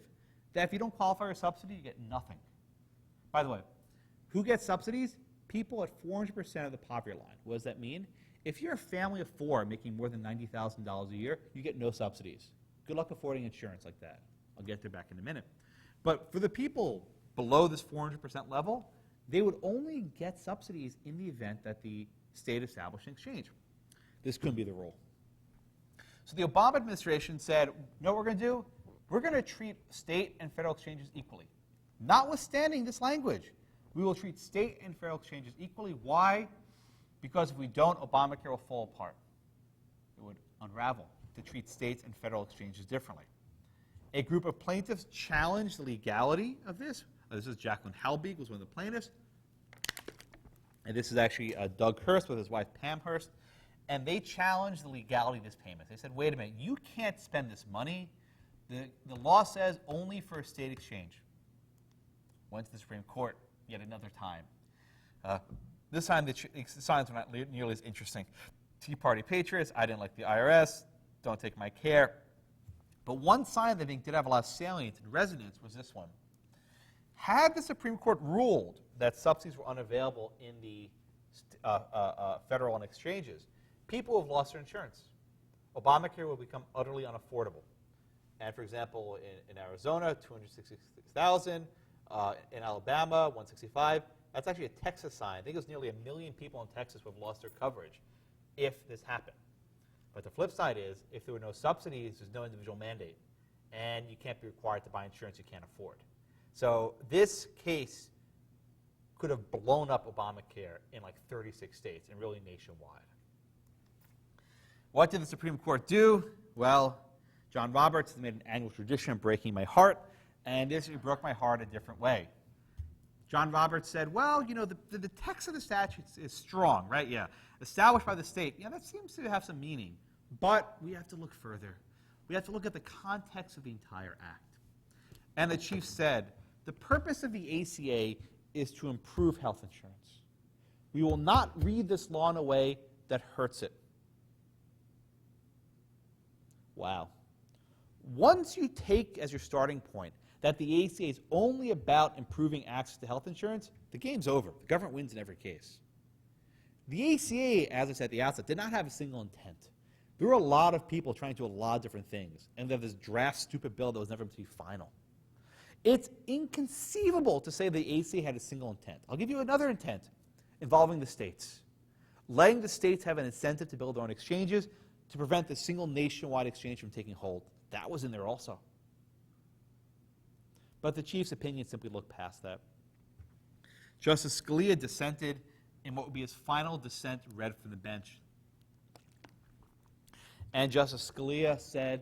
that if you don't qualify for a subsidy, you get nothing. By the way, who gets subsidies? People at 400% of the poverty line. What does that mean? If you're a family of 4 making more than $90,000 a year, you get no subsidies. Good luck affording insurance like that. I'll get there back in a minute. But for the people below this 400% level, they would only get subsidies in the event that the state established an exchange. This couldn't be the rule. So the Obama administration said, you know what we're going to do? We're going to treat state and federal exchanges equally. Notwithstanding this language, we will treat state and federal exchanges equally. Why? Because if we don't, Obamacare will fall apart. It would unravel to treat states and federal exchanges differently. A group of plaintiffs challenged the legality of this. This is Jacqueline Halbeeg, was one of the plaintiffs. And this is actually Doug Hurst with his wife Pam Hurst. And they challenged the legality of this payment. They said, wait a minute, you can't spend this money. The law says only for a state exchange. Went to the Supreme Court yet another time. This time, the signs were not nearly as interesting. Tea Party patriots, I didn't like the IRS, don't take my care. But one sign that I think did have a lot of salience and resonance was this one. Had the Supreme Court ruled that subsidies were unavailable in the federal and exchanges, people have lost their insurance. Obamacare will become utterly unaffordable. And for example, in Arizona, 266,000. In Alabama, 165. That's actually a Texas sign. I think it was nearly 1 million people in Texas who have lost their coverage if this happened. But the flip side is, if there were no subsidies, there's no individual mandate. And you can't be required to buy insurance you can't afford. So this case could have blown up Obamacare in like 36 states and really nationwide. What did the Supreme Court do? Well, John Roberts has made an annual tradition of breaking my heart, and this broke my heart a different way. John Roberts said, well, you know, the text of the statute is strong, right? Yeah. Established by the state. Yeah, that seems to have some meaning. But we have to look further. We have to look at the context of the entire act. And the chief said, the purpose of the ACA is to improve health insurance. We will not read this law in a way that hurts it. Wow. Once you take as your starting point that the ACA is only about improving access to health insurance, the game's over. The government wins in every case. The ACA, as I said at the outset, did not have a single intent. There were a lot of people trying to do a lot of different things, and they have this draft stupid bill that was never going to be final. It's inconceivable to say the ACA had a single intent. I'll give you another intent involving the states. Letting the states have an incentive to build their own exchanges to prevent the single nationwide exchange from taking hold. That was in there also. But the chief's opinion simply looked past that. Justice Scalia dissented in what would be his final dissent read from the bench. And Justice Scalia said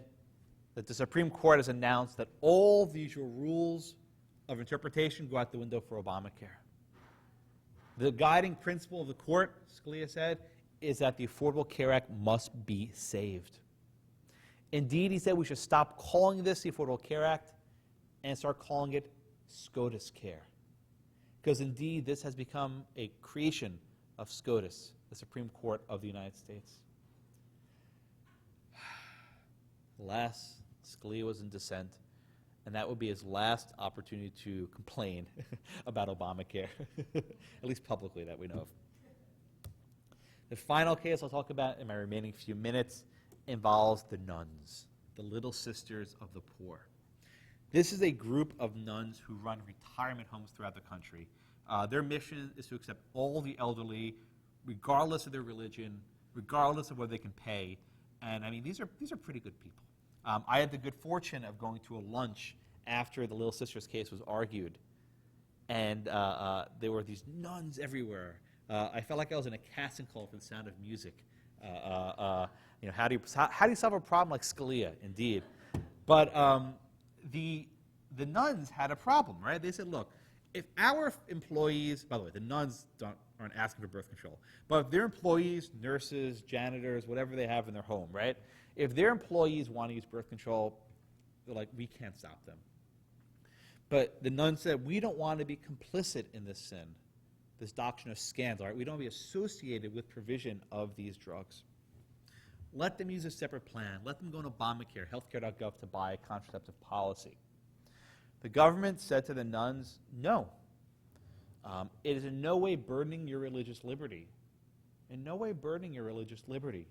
that the Supreme Court has announced that all the usual rules of interpretation go out the window for Obamacare. The guiding principle of the court, Scalia said, is that the Affordable Care Act must be saved. Indeed, he said we should stop calling this the Affordable Care Act and start calling it SCOTUS Care. Because indeed, this has become a creation of SCOTUS, the Supreme Court of the United States. Alas, Scalia was in dissent, and that would be his last opportunity to complain about Obamacare, at least publicly that we know of. The final case I'll talk about in my remaining few minutes involves the nuns, the little sisters of the poor. This is a group of nuns who run retirement homes throughout the country. Their mission is to accept all the elderly, regardless of their religion, regardless of whether they can pay. And I mean, these are pretty good people. I had the good fortune of going to a lunch after the Little Sisters case was argued, and there were these nuns everywhere. I felt like I was in a casting call for The Sound of Music. How do you solve a problem like Scalia? Indeed, but the nuns had a problem, right? They said, look, if our employees, by the way, the nuns aren't asking for birth control, but if their employees, nurses, janitors, whatever they have in their home, right? If their employees want to use birth control, they're like, we can't stop them. But the nuns said, we don't want to be complicit in this sin, this doctrine of scandal, right? We don't want to be associated with provision of these drugs. Let them use a separate plan. Let them go on Obamacare, healthcare.gov to buy a contraceptive policy. The government said to the nuns, no. It is in no way burdening your religious liberty. In no way burdening your religious liberty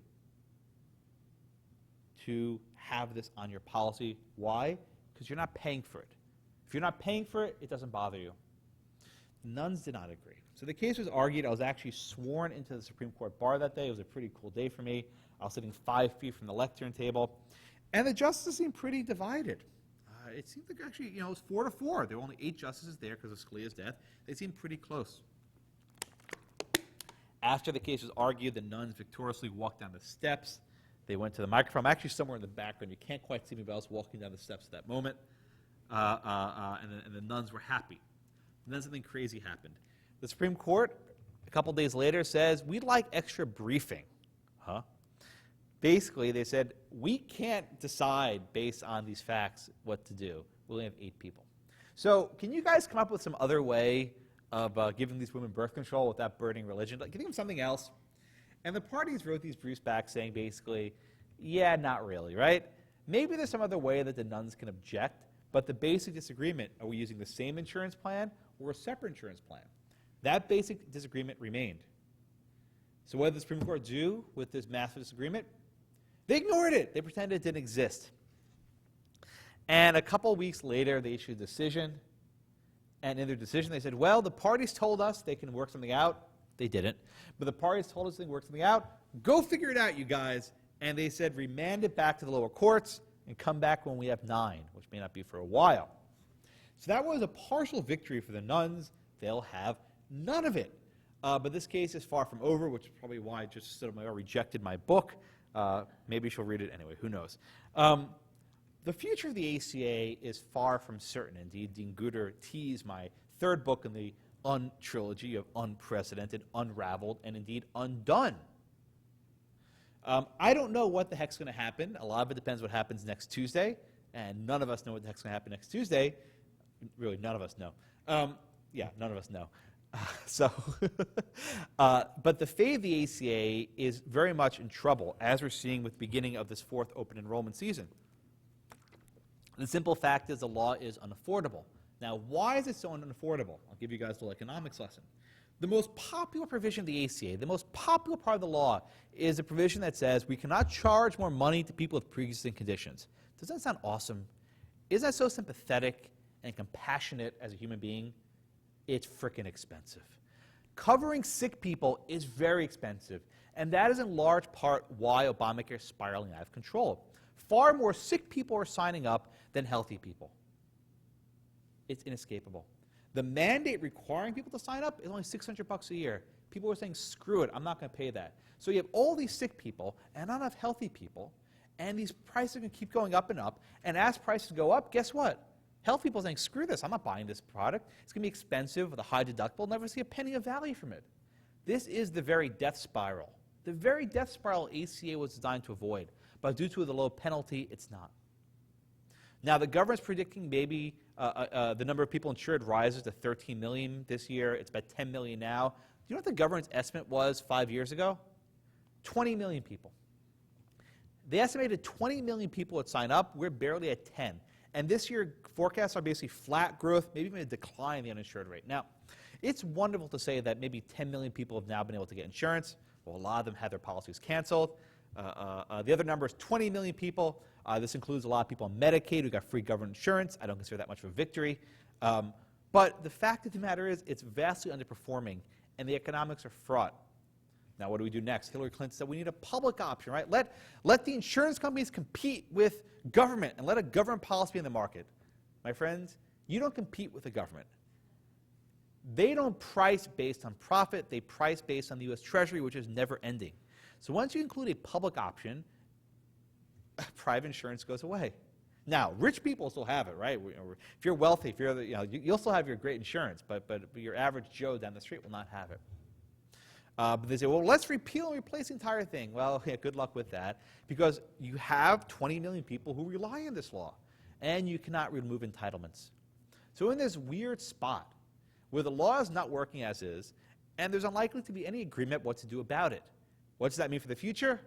to have this on your policy. Why? because you're not paying for it. If you're not paying for it, it doesn't bother you. The nuns did not agree. So the case was argued. I was actually sworn into the Supreme Court bar that day. It was a pretty cool day for me. I was sitting 5 feet from the lectern table. And the justices seemed pretty divided. It seemed like actually, it was 4-4. There were only 8 justices there because of Scalia's death. They seemed pretty close. After the case was argued, the nuns victoriously walked down the steps. They went to the microphone. I'm actually somewhere in the background. You can't quite see me, but I was walking down the steps at that moment. And the nuns were happy. And then something crazy happened. The Supreme Court, a couple days later, says, we'd like extra briefing. Huh? Basically, they said, we can't decide based on these facts what to do. We only have 8 people. So can you guys come up with some other way of giving these women birth control without burdening religion? Like, give them something else. And the parties wrote these briefs back saying basically, yeah, not really, right? Maybe there's some other way that the nuns can object, but the basic disagreement, are we using the same insurance plan or a separate insurance plan? That basic disagreement remained. So what did the Supreme Court do with this massive disagreement? They ignored it. They pretended it didn't exist. And a couple weeks later, they issued a decision. And in their decision, they said, well, the parties told us they can work something out. They didn't. But the parties told us they can work something out. Go figure it out, you guys. And they said, remand it back to the lower courts and come back when we have 9, which may not be for a while. So that was a partial victory for the nuns. They'll have none of it. But this case is far from over, which is probably why Justice Sotomayor rejected my book. Maybe she'll read it anyway. Who knows? The future of the ACA is far from certain. Indeed, Dean Gooder teased my 3rd book in the trilogy of Unprecedented, Unraveled, and indeed Undone. I don't know what the heck's going to happen. A lot of it depends what happens next Tuesday, and none of us know what the heck's going to happen next Tuesday. Really, none of us know. Yeah, none of us know. But the fate of the ACA is very much in trouble, as we're seeing with the beginning of this 4th open enrollment season. The simple fact is the law is unaffordable. Now, why is it so unaffordable? I'll give you guys a little economics lesson. The most popular provision of the ACA, the most popular part of the law, is a provision that says we cannot charge more money to people with pre-existing conditions. Does that sound awesome? Isn't that so sympathetic and compassionate as a human being? It's frickin' expensive. Covering sick people is very expensive, and that is in large part why Obamacare is spiraling out of control. Far more sick people are signing up than healthy people. It's inescapable. The mandate requiring people to sign up is only $600 a year. People are saying, screw it, I'm not going to pay that. So you have all these sick people and not enough healthy people, and these prices are going to keep going up, and as prices go up, guess what? Health people are saying, screw this, I'm not buying this product. It's going to be expensive with a high deductible, never see a penny of value from it. This is the very death spiral. The very death spiral ACA was designed to avoid, but due to the low penalty, it's not. Now, the government's predicting maybe the number of people insured rises to 13 million this year. It's about 10 million now. Do you know what the government's estimate was 5 years ago? 20 million people. They estimated 20 million people would sign up. We're barely at 10. And this year, forecasts are basically flat growth, maybe even a decline in the uninsured rate. Now, it's wonderful to say that maybe 10 million people have now been able to get insurance. Well, a lot of them had their policies canceled. The other number is 20 million people. This includes a lot of people on Medicaid who got free government insurance. I don't consider that much of a victory. But the fact of the matter is it's vastly underperforming, and the economics are fraught. Now, what do we do next? Hillary Clinton said we need a public option, right? Let the insurance companies compete with government and let a government policy be in the market. My friends, you don't compete with the government. They don't price based on profit. They price based on the U.S. Treasury, which is never ending. So once you include a public option, private insurance goes away. Now, rich people still have it, right? If you're wealthy, if you're, you'll still have your great insurance, but your average Joe down the street will not have it. But they say, well, let's repeal and replace the entire thing. Well, yeah, good luck with that, because you have 20 million people who rely on this law, and you cannot remove entitlements. So in this weird spot where the law is not working as is, and there's unlikely to be any agreement what to do about it. What does that mean for the future?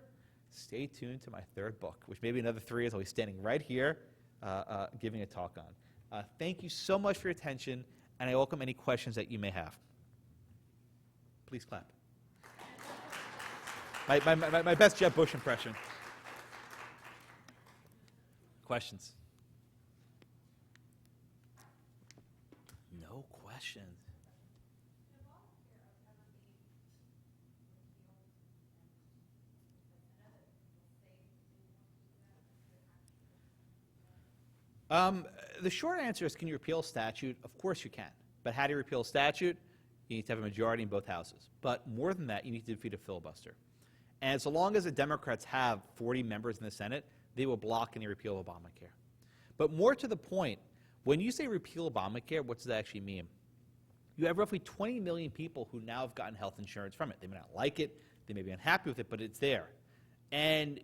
Stay tuned to my 3rd book, which maybe another 3 is I'll be standing right here giving a talk on. Thank you so much for your attention, and I welcome any questions that you may have. Please clap. My best Jeb Bush impression. Questions? question. The short answer is, can you repeal a statute? Of course you can. But how do you repeal a statute? You need to have a majority in both houses. But more than that, you need to defeat a filibuster. And so long as the Democrats have 40 members in the Senate, they will block any repeal of Obamacare. But more to the point, when you say repeal Obamacare, what does that actually mean? You have roughly 20 million people who now have gotten health insurance from it. They may not like it, they may be unhappy with it, but it's there. And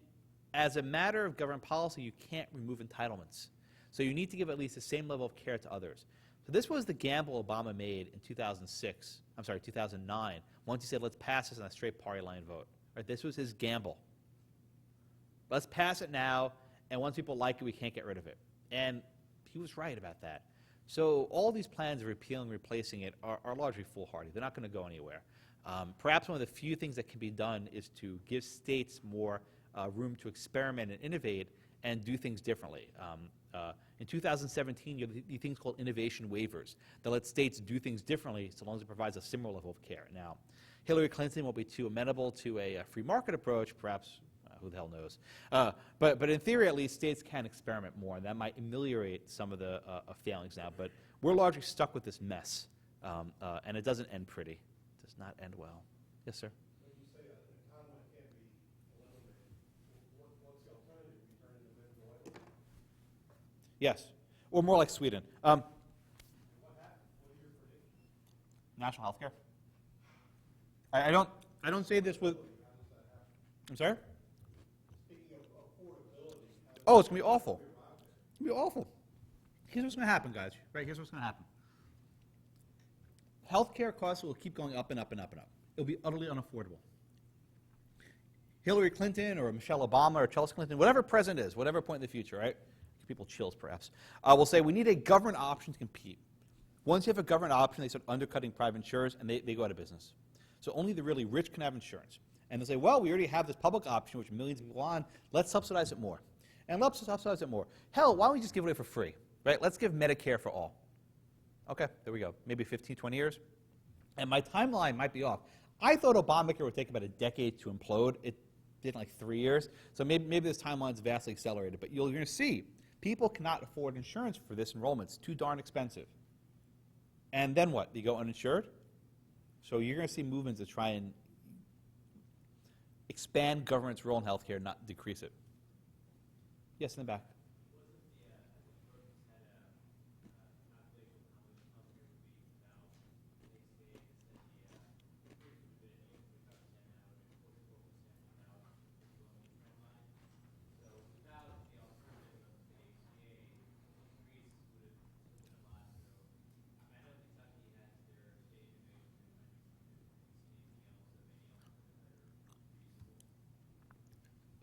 as a matter of government policy, you can't remove entitlements. So you need to give at least the same level of care to others. So this was the gamble Obama made in 2009, once he said, let's pass this on a straight party line vote. Right? This was his gamble. Let's pass it now, and once people like it, we can't get rid of it. And he was right about that. So all these plans of repealing and replacing it are largely foolhardy. They're not going to go anywhere. Perhaps one of the few things that can be done is to give states more room to experiment and innovate and do things differently. In 2017, you have these things called innovation waivers that let states do things differently so long as it provides a similar level of care. Now, Hillary Clinton won't be too amenable to a free market approach, perhaps, who the hell knows. But in theory, at least, states can experiment more, and that might ameliorate some of the failings now. But we're largely stuck with this mess, and it doesn't end pretty. It does not end well. Yes, sir? When you say a timeline can't be eliminated, what's the alternative? We turn into Venezuela? Yes, or more like Sweden. What happened? What are your predictions? National health care. I don't say this with. How does that happen? I'm sorry? Speaking of affordability, Oh, it's going to be awful. It's going to be awful. Here's what's going to happen, guys. Right, here's what's going to happen. Healthcare costs will keep going up and up and up and up. It'll be utterly unaffordable. Hillary Clinton or Michelle Obama or Chelsea Clinton, whatever president is, whatever point in the future, right? Give people chills, perhaps. Will say we need a government option to compete. Once you have a government option, they start undercutting private insurers, and they go out of business. So only the really rich can have insurance. And they'll say, well, we already have this public option, which millions of people on. Let's subsidize it more. And let's subsidize it more. Hell, why don't we just give it away for free? Right? Let's give Medicare for all. Okay, there we go. Maybe 15, 20 years. And my timeline might be off. I thought Obamacare would take about a decade to implode. It did in like 3 years. So maybe this timeline's vastly accelerated. But you're going to see people cannot afford insurance for this enrollment. It's too darn expensive. And then what? They go uninsured? So you're going to see movements that try and expand government's role in healthcare, not decrease it. Yes, in the back.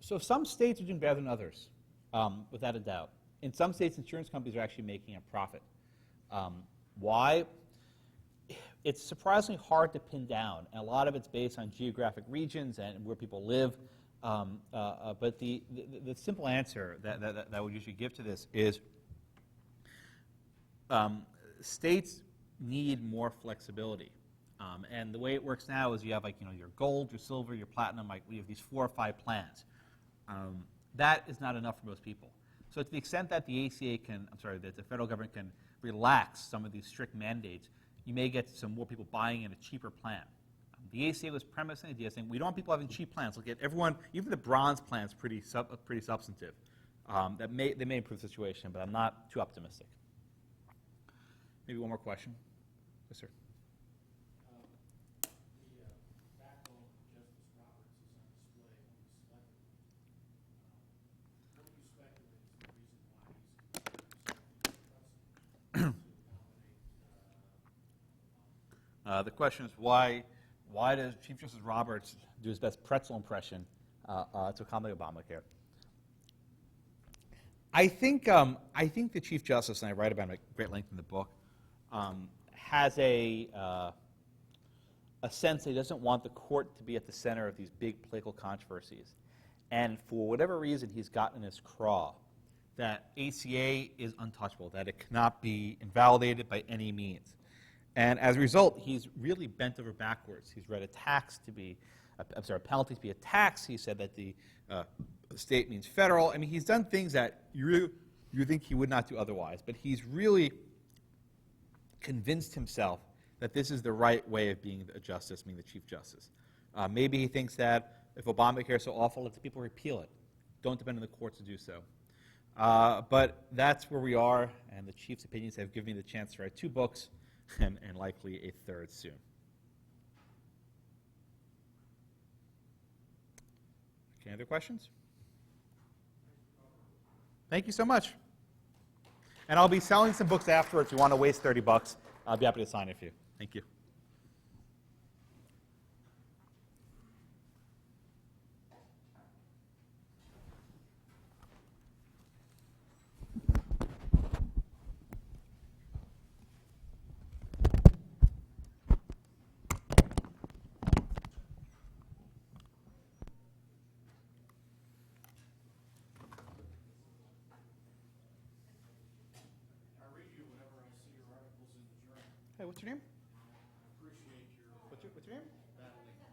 So some states are doing better than others, without a doubt. In some states, insurance companies are actually making a profit. Why? It's surprisingly hard to pin down, and a lot of it's based on geographic regions and where people live. But the simple answer that I would usually give to this is states need more flexibility. And the way it works now is you have your gold, your silver, your platinum. We have these 4 or 5 plans. That is not enough for most people. So to the extent that the ACA that the federal government can relax some of these strict mandates, you may get some more people buying in a cheaper plan. The ACA was premised on the idea saying we don't want people having cheap plans. Look at everyone, even the bronze plan is pretty substantive. They may improve the situation, but I'm not too optimistic. Maybe one more question. Yes, sir. The backbone of Justice Roberts is on display when he's selected. What do you speculate is the reason why he's to nominate The question is why does Chief Justice Roberts do his best pretzel impression to accommodate Obamacare? I think the Chief Justice, and I write about it at great length in the book, has a sense that he doesn't want the court to be at the center of these big political controversies. And for whatever reason, he's gotten his craw that ACA is untouchable, that it cannot be invalidated by any means. And as a result, he's really bent over backwards. He's read a penalty to be a tax. He said that the state means federal. I mean, he's done things that you think he would not do otherwise. But he's really convinced himself that this is the right way of being a justice, being the Chief Justice. Maybe he thinks that if Obamacare is so awful, let the people repeal it. Don't depend on the courts to do so. But that's where we are, and the Chief's opinions have given me the chance to write 2 books, and likely a 3rd soon. Any other questions? Thank you so much. And I'll be selling some books afterwards. If you want to waste $30, I'll be happy to sign it for you. Thank you. I read you whenever I see your articles in the journal. Hey, what's your name? I appreciate your What's your name? battling